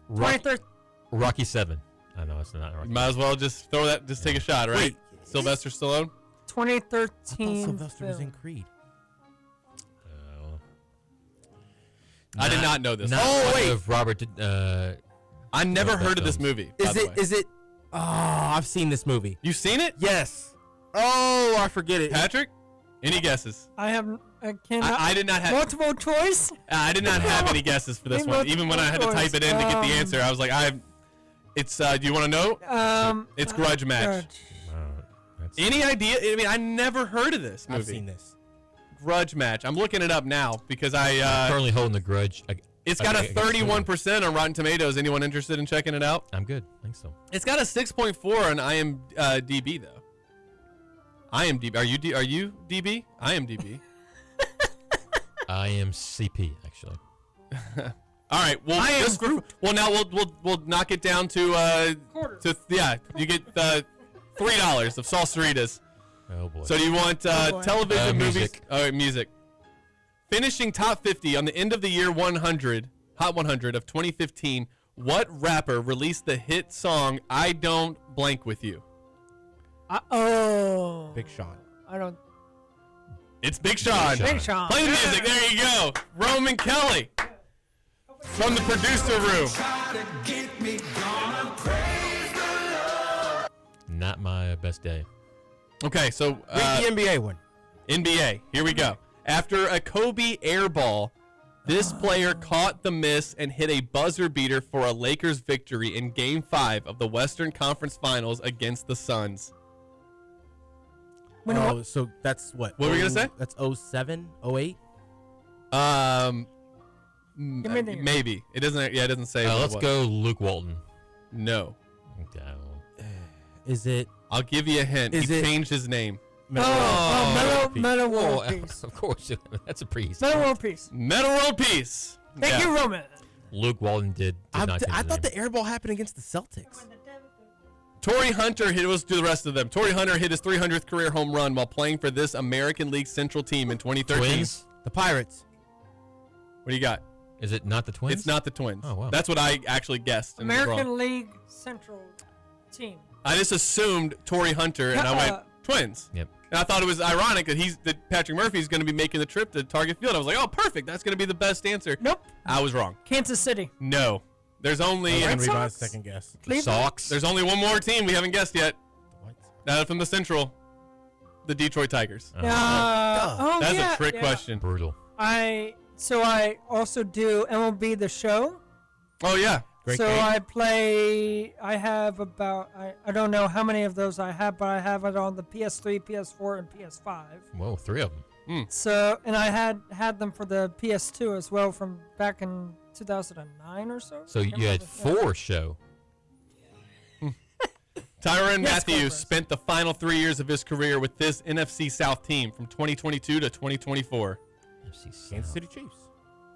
Rocky 7. I know it's not Rocky. You might as well just throw that. Just take a shot, right? Wait. Sylvester Stallone. 2013. Sylvester was in Creed. I did not know this. Of Robert. I never heard of this movie. Is it? Oh, I've seen this movie. You've seen it? Yes. Oh, I forget it. Patrick? Any guesses? I cannot. I did not have multiple choice. I did not have any guesses for this one. Even when I had to type it in to get the answer, I was like, It's. Do you want to know? It's Grudge Match. Any idea? I mean, I never heard of this movie. I've seen this. grudge match. I'm looking it up now because I'm currently holding the grudge. It's got a 31% on Rotten Tomatoes. Anyone interested in checking it out? I'm good. I think so. It's got a 6.4 on IMDb though. IMDb. Are you DB? IMDb. I am CP actually. All right. Well, now we'll knock it down to you get $3 of salsaritas. Oh boy. So do you want television, movies? Music. All right, music. Finishing top 50 on the end of the year 100, Hot 100 of 2015. What rapper released the hit song "I Don't Blank with You"? Big Sean. I don't. It's Big Sean. Big Sean. Play the music. There you go. Roman Kelly from the producer room. Not my best day. Okay, so Read the NBA one. NBA. Here we go. After a Kobe air ball, this player caught the miss and hit a buzzer beater for a Lakers victory in Game 5 of the Western Conference Finals against the Suns. So that's what? What were you gonna say? That's 07, 08? Maybe. It doesn't. Yeah, it doesn't say. Let's go Luke Walton. No. Okay. Is it? I'll give you a hint. He changed his name. Meta World Peace. Of course. That's a priest. Meta World Peace. Meta World Peace. Thank you, Roman. Luke Walton did not change I his thought name. the air ball happened against the Celtics. Torrey Hunter hit. Let's do the rest of them. Torrey Hunter hit his 300th career home run while playing for this American League Central team in 2013. Twins? The Pirates. What do you got? Is it not the Twins? It's not the Twins. Oh, wow. That's what I actually guessed. and was wrong. American League Central team. I just assumed Torrey Hunter, and I went Twins. Yep. And I thought it was ironic that Patrick Murphy's going to be making the trip to Target Field. I was like, oh, perfect. That's going to be the best answer. Nope. I was wrong. Kansas City. No. There's only Red Sox? Second guess. The Sox. There's only one more team we haven't guessed yet. From the Central, the Detroit Tigers. That's a trick question. Brutal. I also do MLB The Show. Oh yeah. Great game. I have about I don't know how many of those I have, but I have it on the PS3, PS4, and PS5. Whoa, 3 of them. So, and I had them for the PS2 as well from back in 2009 or so. So you had 4 show. Tyrann Mathieu spent the final 3 years of his career with this NFC South team from 2022 to 2024. Kansas City Chiefs.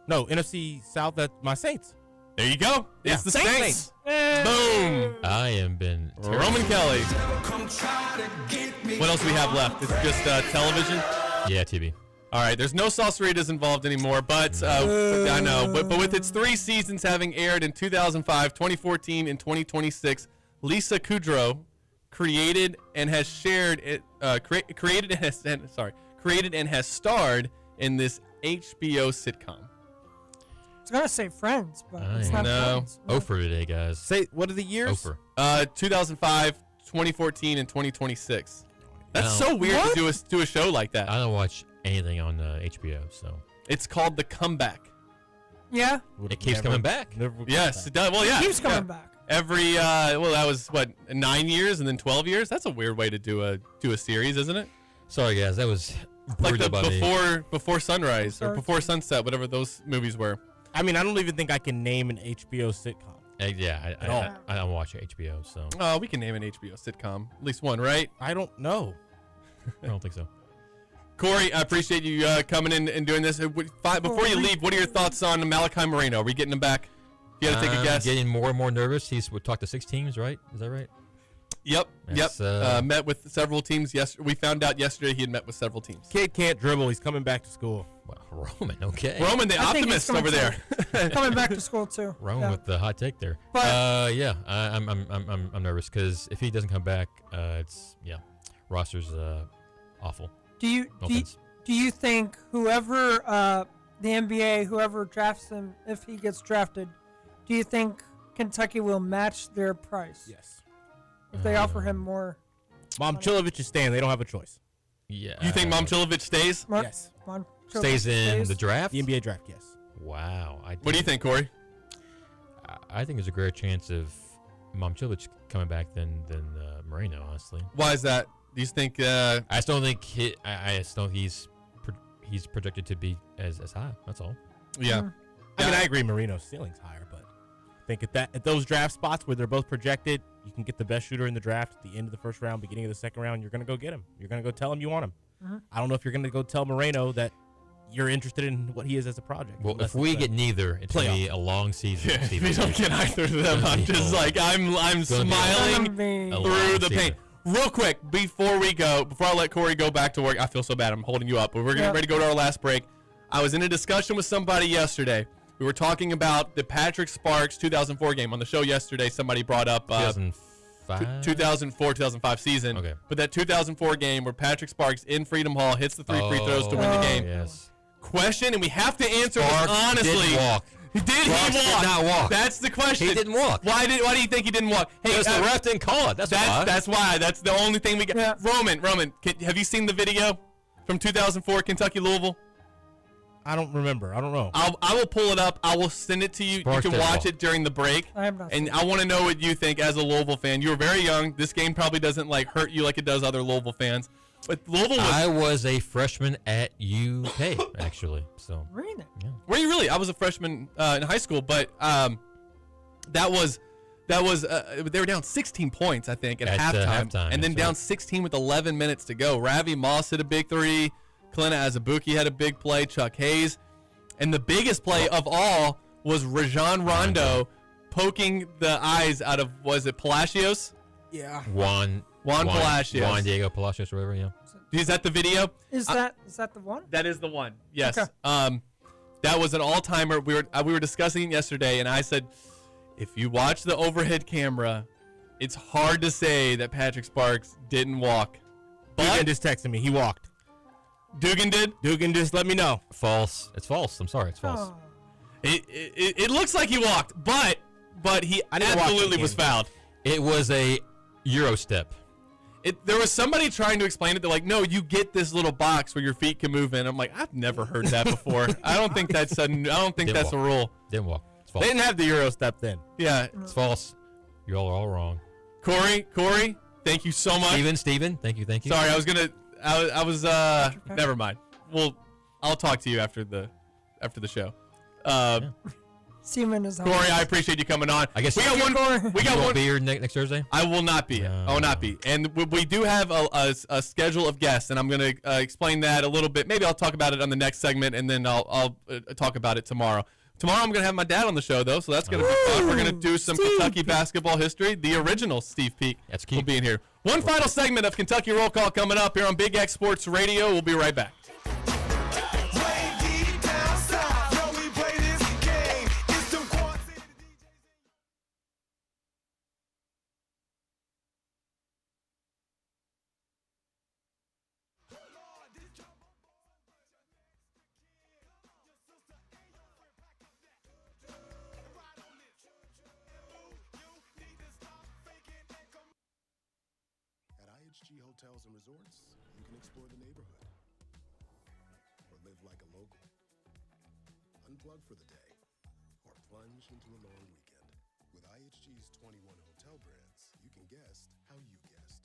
No, NFC South. That's my Saints. There you go. Yeah. It's the Saints. Boom. I am been terrible. Roman Kelly. What else do we have left? It's just television? Yeah, TV. All right, there's no salsaritas involved anymore, but I know. But with its 3 seasons having aired in 2005, 2014, and 2026, Lisa Kudrow created and has created and has starred in this HBO sitcom. I was gonna say Friends, but it's not Friends. Ofer today, guys. Say, what are the years? Ofer. 2005, 2014, and 2026. That's so weird to do a show like that. I don't watch anything on HBO, so. It's called The Comeback. Yeah. It keeps coming back. Yes, it does. Well, yeah. It keeps coming back. Every that was 9 years and then 12 years. That's a weird way to do a series, isn't it? Sorry, guys. That was like brutal the before sunrise or before sunset, whatever those movies were. I mean, I don't even think I can name an HBO sitcom. I don't watch HBO, so. Oh, we can name an HBO sitcom, at least one, right? I don't know. I don't think so. Corey, I appreciate you coming in and doing this. Before you leave, what are your thoughts on Malachi Moreno? Are we getting him back? You got to take a guess. Getting more and more nervous. We talked to 6 teams, right? Is that right? Yep. Met with several teams yesterday. We found out yesterday he had met with several teams. Kid can't dribble. He's coming back to school. Well, Roman, okay. Roman, the optimist over there. Coming back to school too. Roman with the hot take there. But I'm nervous because if he doesn't come back, roster's awful. Do you think whoever the NBA, whoever drafts him, if he gets drafted, do you think Kentucky will match their price? Yes. If they offer him more. Momcilovic is staying. They don't have a choice. Yeah. You think Momcilovic stays? Yes. Stays in the draft? The NBA draft, yes. Wow. What do you think, Corey? I think there's a greater chance of Momcilovic coming back than Moreno, honestly. Why is that? Do you think? I just don't think I just don't think he's he's projected to be as high. That's all. Yeah. I mean, I agree. Marino's ceiling's higher, but I think at those draft spots where they're both projected, you can get the best shooter in the draft at the end of the first round, beginning of the second round. You're going to go get him. You're going to go tell him you want him. I don't know if you're going to go tell Moreno that you're interested in what he is as a project. Well, if we get neither, it's going to be a long season. Yeah, if we don't get either of them, I'm just like, I'm smiling through the pain. Real quick, before I let Corey go back to work, I feel so bad. I'm holding you up. But we're getting ready to go to our last break. I was in a discussion with somebody yesterday. We were talking about the Patrick Sparks 2004 game. On the show yesterday, somebody brought up 2004-2005 season. Okay. But that 2004 game where Patrick Sparks in Freedom Hall hits the 3 free throws to win the game. Yes. Question, and we have to answer Sparks this honestly. Didn't walk. Did he walk? Did not walk. That's the question. He didn't walk. Why do you think he didn't walk? Hey, because the ref didn't call it. That's why. That's why. That's the only thing we got. Yeah. Roman, have you seen the video from 2004 Kentucky Louisville? I don't remember. I don't know. I will pull it up. I will send it to you. Sparks you can watch it during the break. I have not and seen I want to know what you think as a Louisville fan. You were very young. This game probably doesn't hurt you like it does other Louisville fans. But Louisville I was a freshman at UK, actually. So Really? yeah. Were you really? I was a freshman in high school, but that was they were down 16 points, I think, at halftime, and then down 16 with 11 minutes to go. Ravi Moss hit a big three. Kalina Azubuike had a big play. Chuck Hayes, and the biggest play of all was Rajon Rondo poking the eyes out of, was it Palacios? Yeah. Juan Palacios. Juan Diego Palacios or whatever, yeah. Is that the video? Is that the one? That is the one. Yes. Okay. That was an all-timer. We were discussing it yesterday, and I said, if you watch the overhead camera, it's hard to say that Patrick Sparks didn't walk. Dugan just texted me. He walked. Dugan did? Dugan just let me know. False. It's false. I'm sorry. It's false. Oh. It looks like he walked, but he absolutely was fouled. It was a Euro step. There was somebody trying to explain it. They're like, no, you get this little box where your feet can move in. I'm like, I've never heard that before. I don't think that's a rule. Didn't walk. It's false. They didn't have the Euro step then. Yeah. It's false. You all are all wrong. Corey, thank you so much. Steven, thank you. Sorry, I was never mind. Well, I'll talk to you after the show. Seaman is on. Corey, I appreciate you coming on. I guess we got one. We got you won't one. Be here next Thursday? I will not be. I will not be. And we do have a schedule of guests, and I'm going to explain that a little bit. Maybe I'll talk about it on the next segment, and then I'll talk about it tomorrow. Tomorrow I'm going to have my dad on the show, though, so that's going to be fun. We're going to do some Kentucky basketball history. The original Steve Peak will be in here. One final segment of Kentucky Roll Call coming up here on Big X Sports Radio. We'll be right back. Hotels and resorts, you can explore the neighborhood or live like a local. Unplug for the day or plunge into a long weekend. With IHG's 21 hotel brands, you can guest how you guest.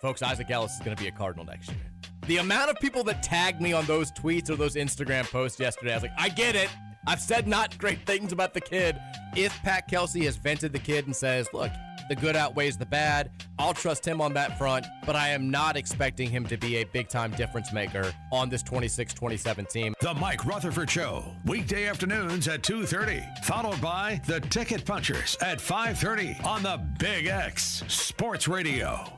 Folks, Isaac Ellis is going to be a Cardinal next year. The amount of people that tagged me on those tweets or those Instagram posts yesterday, I was like, I get it. I've said not great things about the kid. If Pat Kelsey has vented the kid and says, look, the good outweighs the bad, I'll trust him on that front, but I am not expecting him to be a big-time difference maker on this 26-27 team. The Mike Rutherford Show, weekday afternoons at 2:30, followed by the Ticket Punchers at 5:30 on the Big X Sports Radio.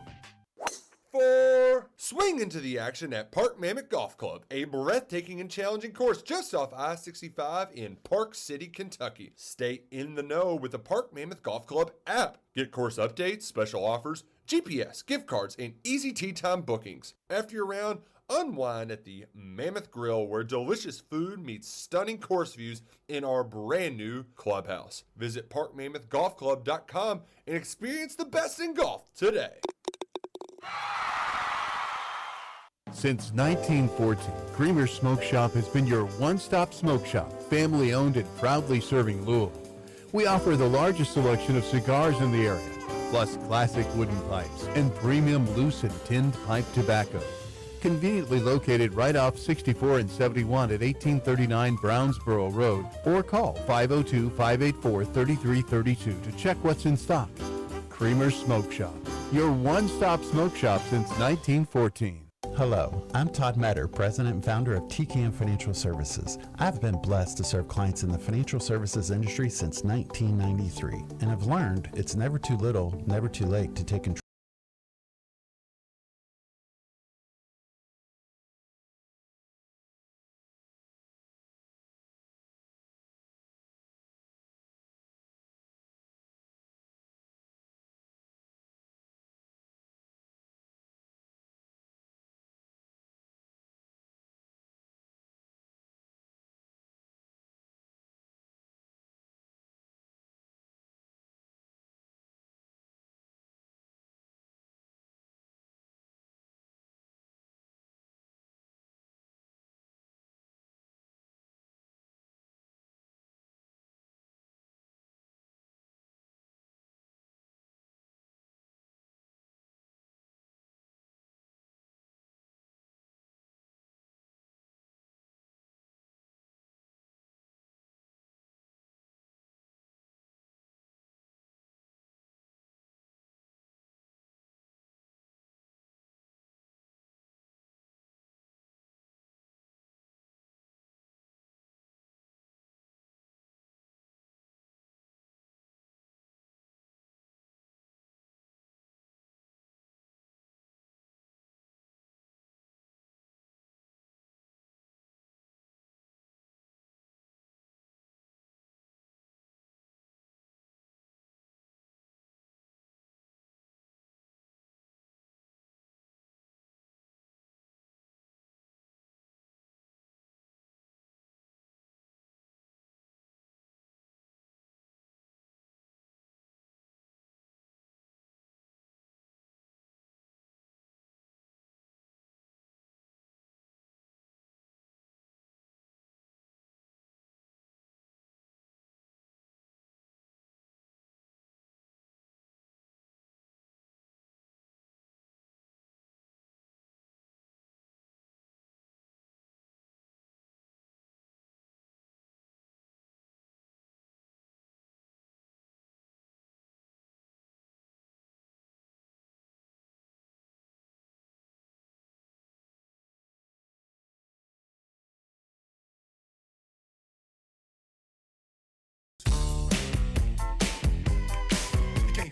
Swing into the action at Park Mammoth Golf Club, a breathtaking and challenging course just off I-65 in Park City, Kentucky. Stay in the know with the Park Mammoth Golf Club app. Get course updates, special offers, GPS, gift cards, and easy tee time bookings. After your round, unwind at the Mammoth Grill, where delicious food meets stunning course views in our brand new clubhouse. Visit parkmammothgolfclub.com and experience the best in golf today. Since 1914, Creamer's Smoke Shop has been your one-stop smoke shop, family-owned and proudly serving Louisville. We offer the largest selection of cigars in the area, plus classic wooden pipes and premium loose and tinned pipe tobacco. Conveniently located right off 64 and 71 at 1839 Brownsboro Road, or call 502-584-3332 to check what's in stock. Creamer's Smoke Shop, your one-stop smoke shop since 1914. Hello, I'm Todd Metter, President and founder of TCAM Financial Services. I've been blessed to serve clients in the financial services industry since 1993, and I've learned it's never too little, never too late to take control.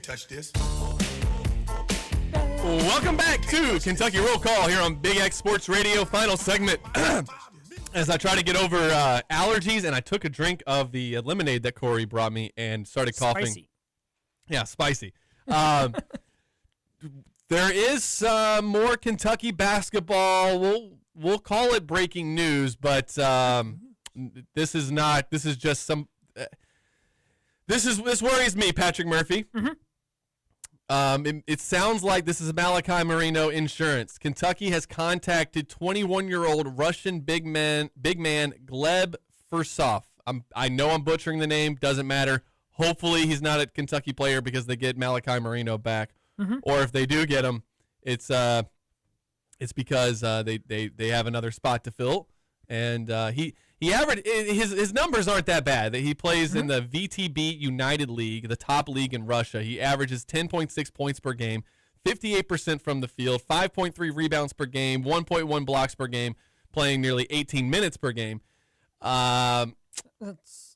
Touch this. Welcome back to Kentucky Roll Call here on Big X Sports Radio. Final segment. As I try to get over allergies, and I took a drink of the lemonade that Corey brought me and started coughing. Spicy. Yeah, spicy. There is more Kentucky basketball. We'll call it breaking news, but this is not. This is just some. This worries me, Patrick Murphy. Mm-hmm. It sounds like this is Malachi Marino insurance. Kentucky has contacted 21-year-old Russian big man Gleb Fursov. I know I'm butchering the name. Doesn't matter. Hopefully he's not a Kentucky player because they get Malachi Marino back. Mm-hmm. Or if they do get him, it's It's because they have another spot to fill, and he averaged his numbers aren't that bad. He plays in the VTB United League, the top league in Russia. He averages 10.6 points per game, 58% from the field, 5.3 rebounds per game, 1.1 blocks per game, playing nearly 18 minutes per game.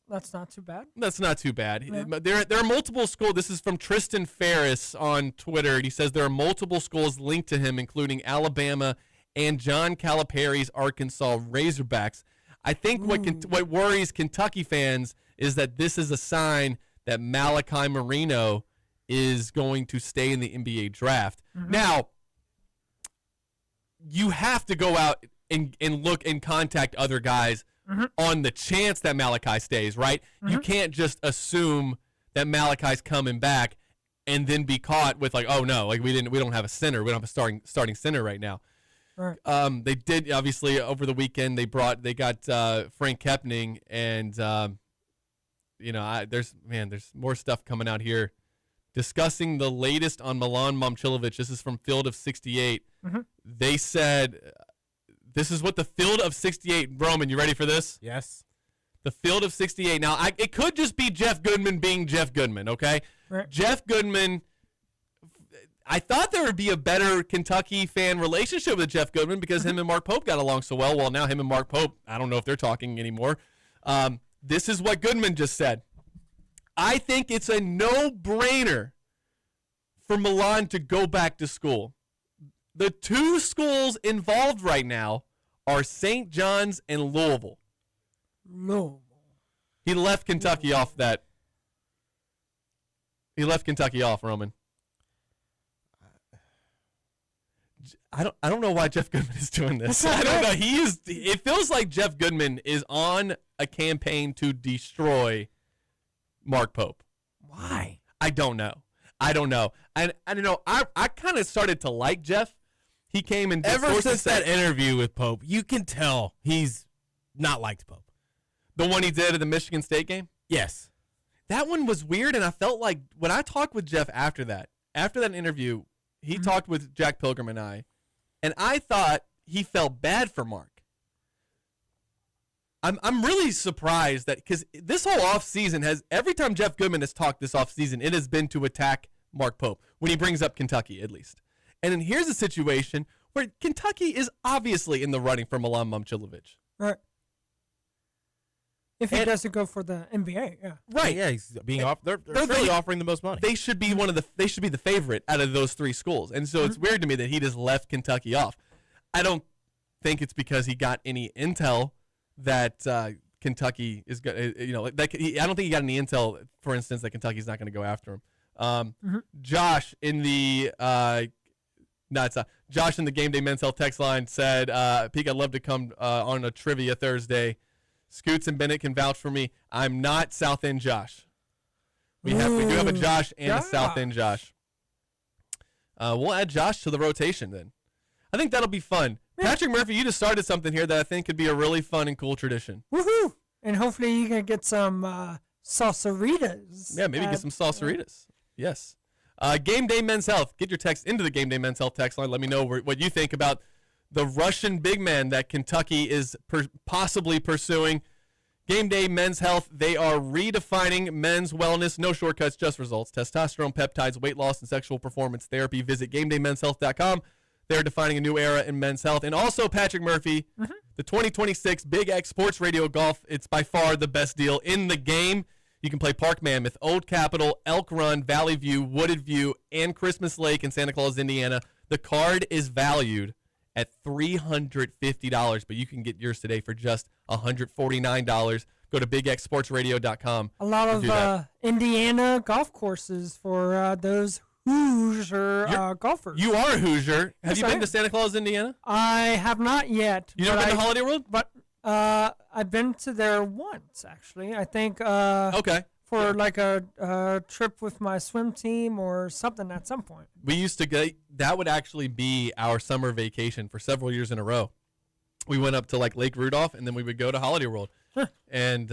That's not too bad. That's not too bad. Yeah. There are multiple schools. This is from Tristan Ferris on Twitter. He says there are multiple schools linked to him, including Alabama and John Calipari's Arkansas Razorbacks. I think what worries Kentucky fans is that this is a sign that Malachi Marino is going to stay in the NBA draft. Now, you have to go out and look and contact other guys on the chance that Malachi stays, right? You can't just assume that Malachi's coming back and then be caught with like, oh no, like we don't have a center, we don't have a starting center right now. Right. They did obviously over the weekend. They got Frank Kepning, and there's more stuff coming out here discussing the latest on Milan Momcilovic. This is from Field of 68. They said. This is what the Field of 68, Roman, you ready for this? Yes. The Field of 68. Now, it could just be Jeff Goodman being Jeff Goodman, okay? Right. Jeff Goodman, I thought there would be a better Kentucky fan relationship with Jeff Goodman because him and Mark Pope got along so well. Well, now him and Mark Pope, I don't know if they're talking anymore. This is what Goodman just said. I think it's a no-brainer for Milan to go back to school. The two schools involved right now are St. John's and Louisville. He left Kentucky off that. He left Kentucky off, Roman. I don't know why Jeff Goodman is doing this. I don't know. It feels like Jeff Goodman is on a campaign to destroy Mark Pope. Why? I don't know. I don't know. I don't know. I kind of started to like Jeff. He came and ever since that interview with Pope, you can tell he's not liked Pope. The one he did at the Michigan State game? Yes. That one was weird, and I felt like when I talked with Jeff after that interview, he talked with Jack Pilgrim and I thought he felt bad for Mark. I'm really surprised that because this whole offseason has, every time Jeff Goodman has talked this offseason, it has been to attack Mark Pope, when he brings up Kentucky at least. And then here's a situation where Kentucky is obviously in the running for Milan Momcilovic. Right. If he doesn't go for the NBA, yeah. Right. Yeah, he's being off. They're really offering the most money. They should be They should be the favorite out of those three schools. And so it's weird to me that he just left Kentucky off. I don't think it's because he got any intel that Kentucky is going. I don't think he got any intel, for instance, that Kentucky's not going to go after him. Josh in the Josh in the Game Day Men's Health text line said, Pete, I'd love to come on a trivia Thursday. Scoots and Bennett can vouch for me. I'm not South End Josh. We do have a Josh and a South End Josh. We'll add Josh to the rotation then. I think that'll be fun. Patrick Murphy, you just started something here that I think could be a really fun and cool tradition. Woohoo! And hopefully you can get some salsaritas. Yeah, maybe get some salsaritas. Yes. Game Day Men's Health. Get your text into the Game Day Men's Health text line. Let me know what you think about the Russian big man that Kentucky is possibly pursuing. Game Day Men's Health, they are redefining men's wellness. No shortcuts, just results. Testosterone, peptides, weight loss, and sexual performance therapy. Visit GameDayMen'sHealth.com. They're defining a new era in men's health. And also, Patrick Murphy, the 2026 Big X Sports Radio Golf, it's by far the best deal in the game. You can play Park Mammoth, Old Capitol, Elk Run, Valley View, Wooded View, and Christmas Lake in Santa Claus, Indiana. The card is valued at $350, but you can get yours today for just $149. Go to BigXSportsRadio.com. A lot of Indiana golf courses for those Hoosier golfers. You are a Hoosier. Have you been to Santa Claus, Indiana? I have not yet. You never been to Holiday World? But I've been to there once, actually. I think for like a trip with my swim team or something at some point. We used to go. That would actually be our summer vacation for several years in a row. We went up to like Lake Rudolph, and then we would go to Holiday World. And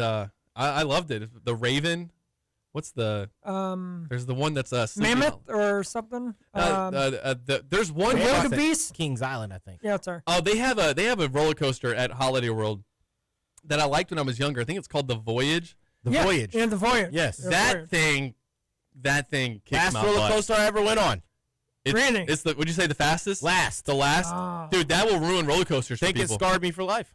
I loved it. The Raven What's the? There's the one that's Mammoth or something. There's one. Wildebeest? Kings Island, I think. Yeah, sorry. Oh, they have a roller coaster at Holiday World that I liked when I was younger. I think it's called the Voyage. Voyage. Yeah, the Voyage. Yes. That thing kicks Last my roller butt. coaster I ever went on. Really? It's the. Would you say the fastest? Last. The last. Oh. Dude, that will ruin roller coasters for I think it people. scarred me for life.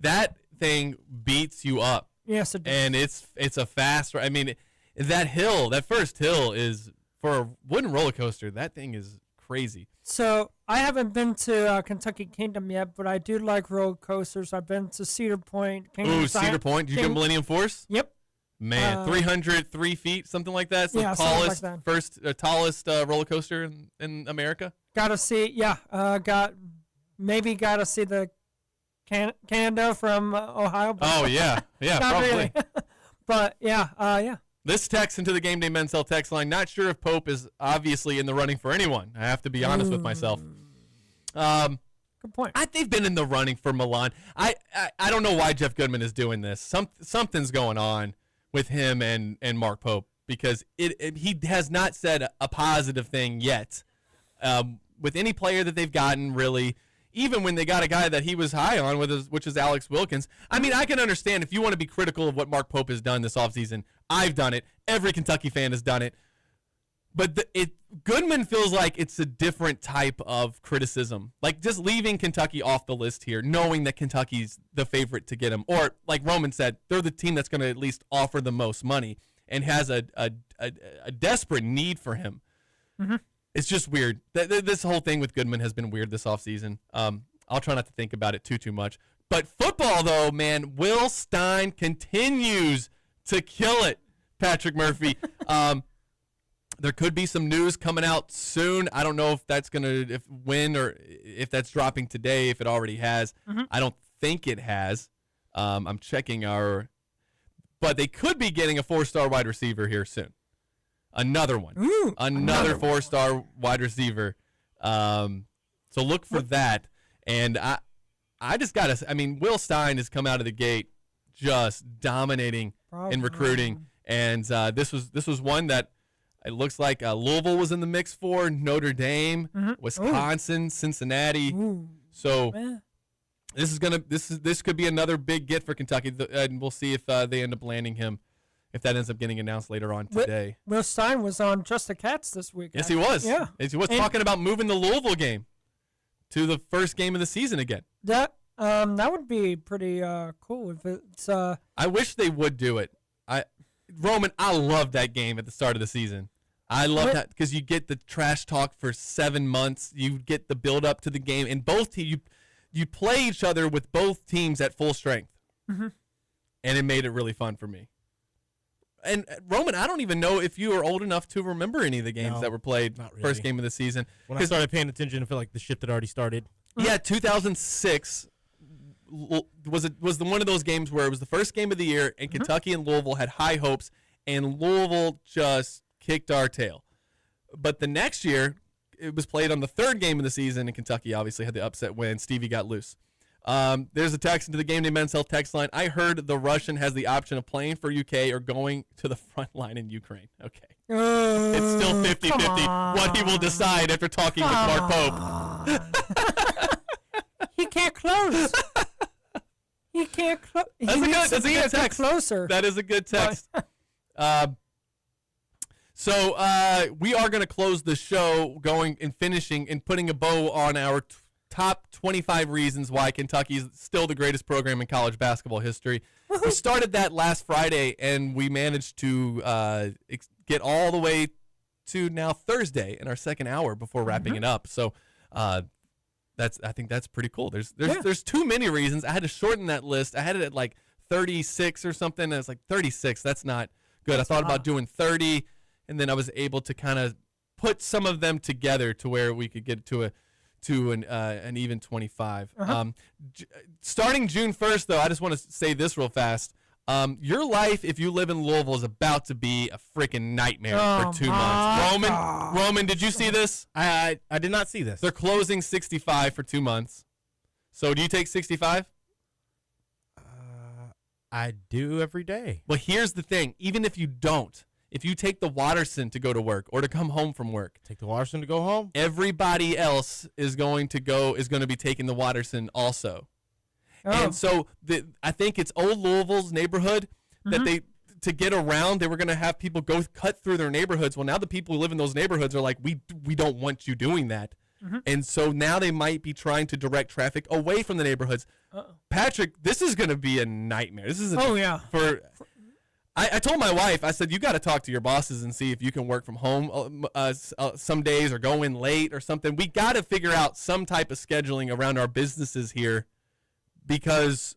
That thing beats you up. Yes, it does. And it's a fast. I mean, that first hill is for a wooden roller coaster. That thing is crazy. So I haven't been to Kentucky Kingdom yet, but I do like roller coasters. I've been to Cedar Point. Cedar Point. Did you go Millennium Force? Yep. Man, 303 feet, something like that. It's the tallest, tallest roller coaster in America. Got to see, got to see the Canada from Ohio. Oh yeah, Not probably. really. But yeah. This text into the Game Day Men's Health text line. Not sure if Pope is obviously in the running for anyone. I have to be honest with myself. Good point. They've been in the running for Milan. I don't know why Jeff Goodman is doing this. Something's going on with him and Mark Pope, because he has not said a positive thing yet with any player that they've gotten, really. Even when they got a guy that he was high on, which is Alex Wilkins. I mean, I can understand if you want to be critical of what Mark Pope has done this offseason. I've done it. Every Kentucky fan has done it. But Goodman feels like it's a different type of criticism. Like just leaving Kentucky off the list here, knowing that Kentucky's the favorite to get him. Or like Roman said, they're the team that's going to at least offer the most money and has a desperate need for him. Mm-hmm. It's just weird. This whole thing with Goodman has been weird this offseason. I'll try not to think about it too much. But football, though, man, Will Stein continues to kill it, Patrick Murphy. There could be some news coming out soon. I don't know if that's when or if that's dropping today, if it already has. Mm-hmm. I don't think it has. I'm checking but they could be getting a 4-star wide receiver here soon. Another one. Ooh, another 4-star wide receiver. So look for that. And I just got to, Will Stein has come out of the gate just dominating in recruiting. And this was one that it looks like Louisville was in the mix for, Notre Dame, Wisconsin, Cincinnati. Ooh. So this could be another big get for Kentucky, and we'll see if they end up landing him, if that ends up getting announced later on today. Will Stein was on Just the Cats this week. Yes, he was. Yeah. He was talking about moving the Louisville game to the first game of the season again. That would be pretty cool if it's. I wish they would do it. Roman, I love that game at the start of the season. I love that because you get the trash talk for 7 months. You get the build up to the game, and you play each other with both teams at full strength, and it made it really fun for me. And Roman, I don't even know if you are old enough to remember any of the games that were played first game of the season. When I started paying attention, I feel like the ship had already started. Yeah, 2006 was one of those games where it was the first game of the year, and Kentucky and Louisville had high hopes, and Louisville just kicked our tail. But the next year, it was played on the third game of the season, and Kentucky obviously had the upset win. Stevie got loose. There's a text into the Gameday Men's Health text line. I heard the Russian has the option of playing for UK or going to the front line in Ukraine. Okay. It's still 50-50 what he will decide after talking with Mark Pope. He can't close. He can't close. That's a good text. Closer. That is a good text. So we are going to close the show going and finishing and putting a bow on our top 25 reasons why Kentucky is still the greatest program in college basketball history. We started that last Friday, and we managed to get all the way to now Thursday in our second hour before wrapping it up. So I think that's pretty cool. There's too many reasons. I had to shorten that list. I had it at like 36 or something, and it's like 36. That's not good. I thought about doing 30, and then I was able to kind of put some of them together to where we could get to an even 25. Starting June 1st, though, I just want to say this real fast. Your life, if you live in Louisville, is about to be a freaking nightmare for 2 months. Roman, did you see this? I did not see this. They're closing 65 for 2 months. So do you take 65? I do every day. Well, here's the thing. Even if you don't, if you take the Watterson to go to work or to come home from work, take the Watterson to go home. Everybody else is going to be taking the Watterson also. Oh. And so I think it's old Louisville's neighborhood that to get around, they were going to have people go cut through their neighborhoods. Well, now the people who live in those neighborhoods are like, we don't want you doing that. And so now they might be trying to direct traffic away from the neighborhoods. Patrick, this is going to be a nightmare. This is I told my wife, I said, you got to talk to your bosses and see if you can work from home some days or go in late or something. We got to figure out some type of scheduling around our businesses here, because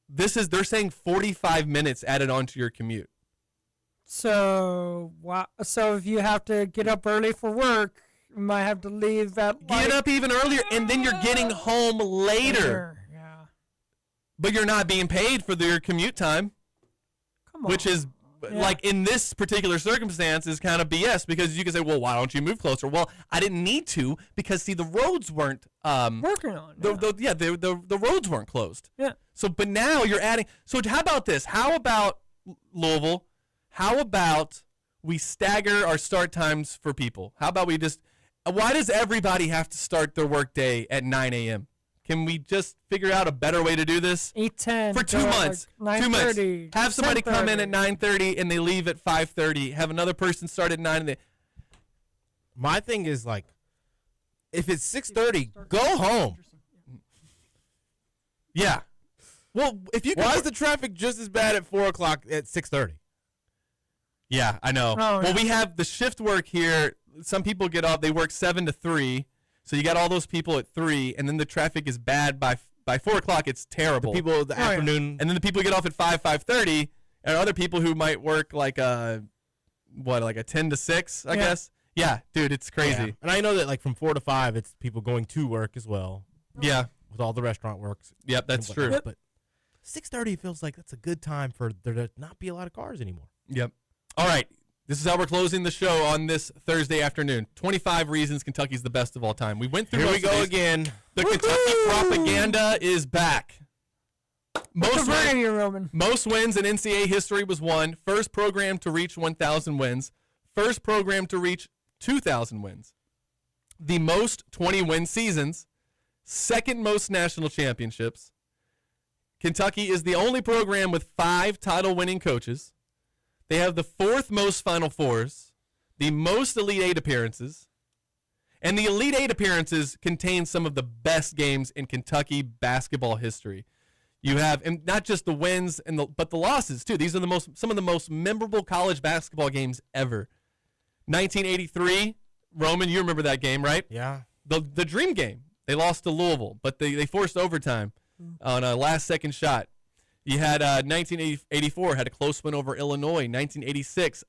they're saying 45 minutes added onto your commute. So if you have to get up early for work, you might have to leave at get up even earlier, and then you're getting home later. Yeah. But you're not being paid for your commute time. Which is, like, in this particular circumstance is kind of BS, because you can say, well, why don't you move closer? Well, I didn't need to, because, see, the roads weren't working on. The roads weren't closed. Yeah. So, but now you're adding. So how about this? How about Louisville? How about we stagger our start times for people? How about we just? Why does everybody have to start their work day at 9 a.m.? Can we just figure out a better way to do this? 8:10 for 2 months. Like 2 months. Have somebody 10:30. come in at 9:30 and they leave at 5:30. Have another person start at 9. And my thing is, like, if it's 6:30, go home. Yeah. Well, if you why is the traffic just as bad at 4 o'clock at 6:30? Yeah, I know. Well, we have the shift work here. Some people get off. They work 7 to 3. So you got all those people at 3, and then the traffic is bad by 4 o'clock. It's terrible. The people the afternoon, and then the people get off at 5:30, and other people who might work like a 10 to 6, I guess. Yeah, dude, it's crazy. Yeah. And I know that, like, from 4 to 5, it's people going to work as well. Yeah, with all the restaurant works. Yep, that's true. But 6:30 feels like that's a good time for there to not be a lot of cars anymore. Yep. All right. This is how we're closing the show on this Thursday afternoon. 25 reasons Kentucky's the best of all time. We went through. Here we go again. The Kentucky propaganda is back. Most wins in NCAA history was won. First program to reach 1,000 wins. First program to reach 2,000 wins. The most 20-win seasons. Second most national championships. Kentucky is the only program with 5 title-winning coaches. They have the 4th most Final Fours, the most Elite 8 appearances, and the Elite 8 appearances contain some of the best games in Kentucky basketball history. You have, and not just the wins but the losses too. These are some of the most memorable college basketball games ever. 1983, Roman, you remember that game, right? Yeah. The dream game. They lost to Louisville, but they forced overtime on a last-second shot. You had 1984, had a close win over Illinois. 1986,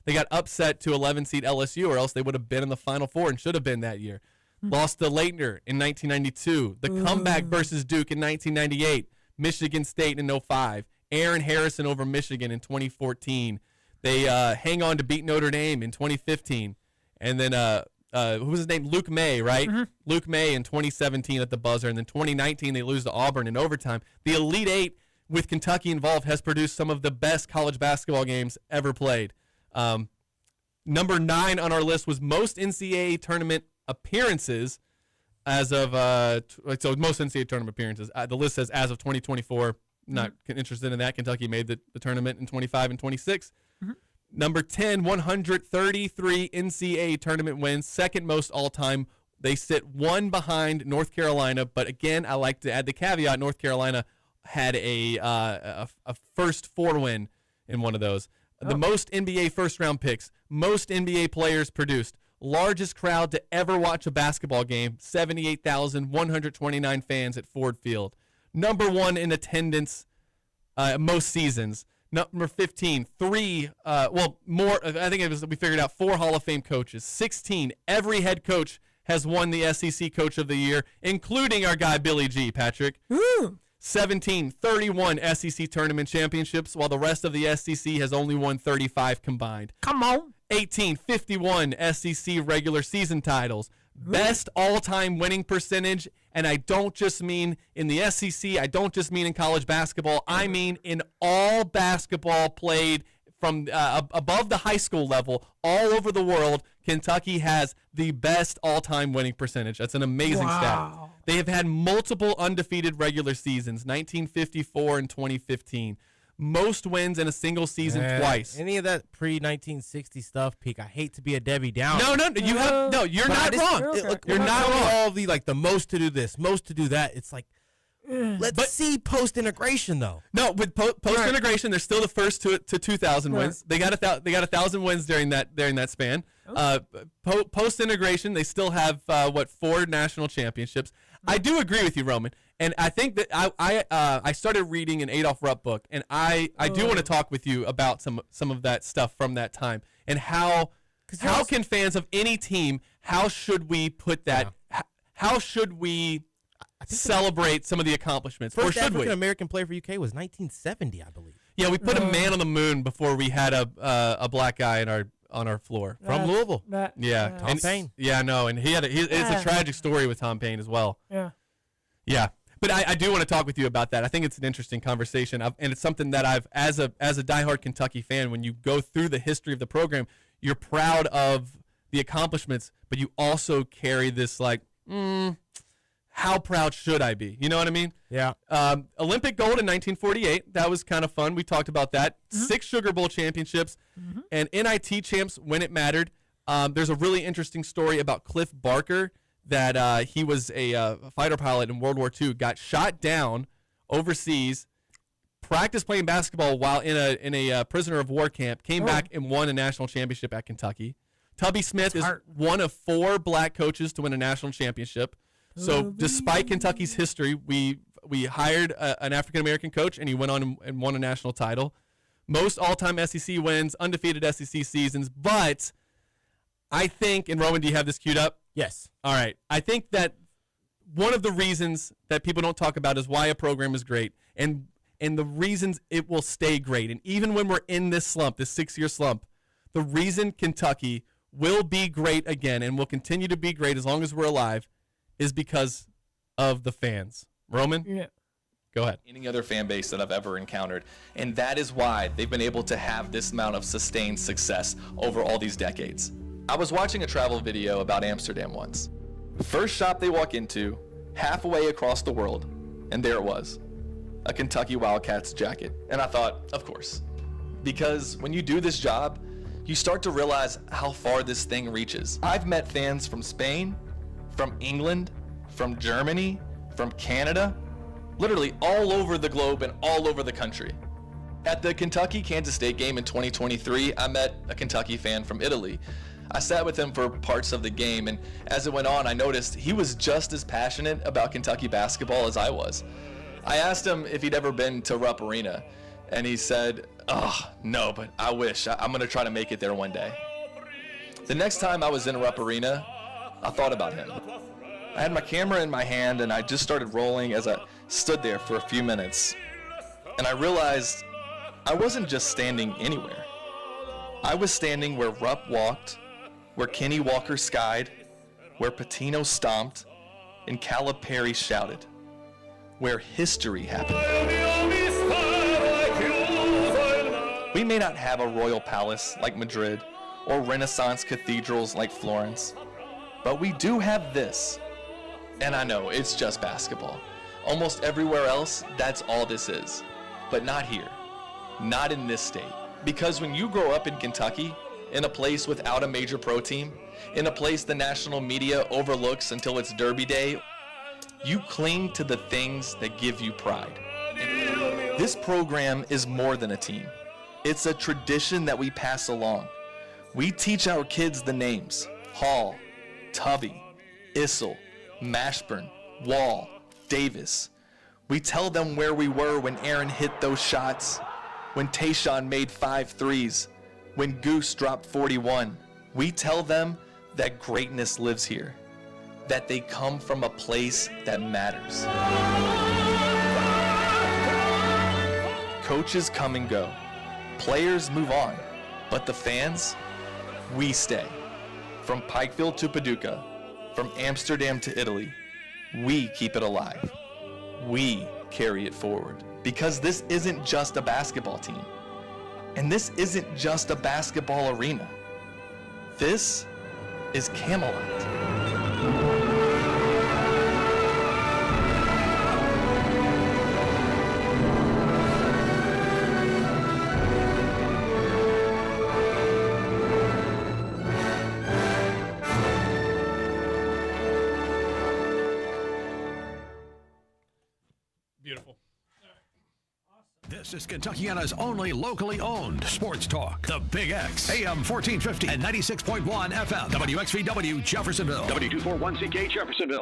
they got upset to 11-seed LSU, or else they would have been in the Final Four and should have been that year. Lost to Leitner in 1992. The comeback versus Duke in 1998. Michigan State in 2005. Aaron Harrison over Michigan in 2014. They hang on to beat Notre Dame in 2015. And then, who was his name? Luke May, right? Luke May in 2017 at the buzzer. And then 2019, they lose to Auburn in overtime. The Elite 8 with Kentucky involved has produced some of the best college basketball games ever played. Number 9 on our list was most NCAA tournament appearances as of so most NCAA tournament appearances. The list says as of 2024. Not interested in that. Kentucky made the tournament in 25 and 26. Number 10, 133 NCAA tournament wins, second most all time. They sit 1 behind North Carolina, but again, I like to add the caveat: North Carolina had a first 4 win in one of those. The most NBA first-round picks, most NBA players produced, largest crowd to ever watch a basketball game, 78,129 fans at Ford Field. Number 1 in attendance most seasons. Number 15, 3, more. I think we figured out 4 Hall of Fame coaches. 16, every head coach has won the SEC Coach of the Year, including our guy Billy G, Patrick. 17, 31 SEC tournament championships, while the rest of the SEC has only won 35 combined. Come on. 18, 51 SEC regular season titles. Best all-time winning percentage, and I don't just mean in the SEC, I don't just mean in college basketball, I mean in all basketball played from above the high school level all over the world, Kentucky has the best all-time winning percentage. That's an amazing stat. They have had multiple undefeated regular seasons, 1954 and 2015. Most wins in a single season twice. Any of that pre-1960 stuff, Peak, I hate to be a Debbie Downer. You're not wrong. You're not wrong. All the most to do this, most to do that. It's like, let's see post-integration though. No, with post-integration, they're still the first to 2,000 wins. They got 1,000 wins during that span. Post-integration, they still have 4 national championships. I do agree with you, Roman, and I think that I started reading an Adolph Rupp book, and I do want to talk with you about some of that stuff from that time and how can fans of any team, how should we put that? How should we celebrate some of the accomplishments? First or should African we? American player for UK was 1970, I believe. Yeah, we put a man on the moon before we had a black guy on our floor from Louisville. Tom Payne. Yeah, no, and it's a tragic story with Tom Payne as well. Yeah. But I do want to talk with you about that. I think it's an interesting conversation, and it's something that I've, as a diehard Kentucky fan, when you go through the history of the program, you're proud of the accomplishments, but you also carry this like, how proud should I be? You know what I mean? Yeah. Olympic gold in 1948. That was kind of fun. We talked about that. 6 Sugar Bowl championships and NIT champs when it mattered. There's a really interesting story about Cliff Barker that he was a fighter pilot in World War II, got shot down overseas, practiced playing basketball while in a prisoner of war camp, came back and won a national championship at Kentucky. Tubby Smith is one of 4 black coaches to win a national championship. So despite Kentucky's history, we hired an African-American coach, and he went on and won a national title. Most all-time SEC wins, undefeated SEC seasons. But I think, and Roman, do you have this queued up? Yes. All right. I think that one of the reasons that people don't talk about is why a program is great, and the reasons it will stay great. And even when we're in this slump, this 6-year slump, the reason Kentucky will be great again and will continue to be great as long as we're alive is because of the fans. Roman? Yeah. Go ahead. Any other fan base that I've ever encountered. And that is why they've been able to have this amount of sustained success over all these decades. I was watching a travel video about Amsterdam once. First shop they walk into, halfway across the world, and there it was, a Kentucky Wildcats jacket. And I thought, of course, because when you do this job, you start to realize how far this thing reaches. I've met fans from Spain, from England, from Germany, from Canada, literally all over the globe and all over the country. At the Kentucky-Kansas State game in 2023, I met a Kentucky fan from Italy. I sat with him for parts of the game, and as it went on, I noticed he was just as passionate about Kentucky basketball as I was. I asked him if he'd ever been to Rupp Arena, and he said, "Oh, no, but I wish. I'm going to try to make it there one day." The next time I was in Rupp Arena, I thought about him. I had my camera in my hand, and I just started rolling as I stood there for a few minutes. And I realized I wasn't just standing anywhere. I was standing where Rupp walked, where Kenny Walker skied, where Pitino stomped, and Calipari shouted, where history happened. We may not have a royal palace like Madrid or Renaissance cathedrals like Florence, but we do have this. And I know, it's just basketball. Almost everywhere else, that's all this is. But not here. Not in this state. Because when you grow up in Kentucky, in a place without a major pro team, in a place the national media overlooks until it's Derby Day, you cling to the things that give you pride. And this program is more than a team. It's a tradition that we pass along. We teach our kids the names: Hall, Tubby, Issel, Mashburn, Wall, Davis. We tell them where we were when Aaron hit those shots, when Tayshaun made 5 threes, when Goose dropped 41. We tell them that greatness lives here, that they come from a place that matters. Coaches come and go. Players move on. But the fans, we stay. From Pikeville to Paducah, from Amsterdam to Italy, we keep it alive. We carry it forward. Because this isn't just a basketball team. And this isn't just a basketball arena. This is Camelot. Beautiful. This is Kentuckiana's only locally owned sports talk. The Big X, AM 1450 and 96.1 FM. WXVW Jeffersonville. W241CK Jeffersonville.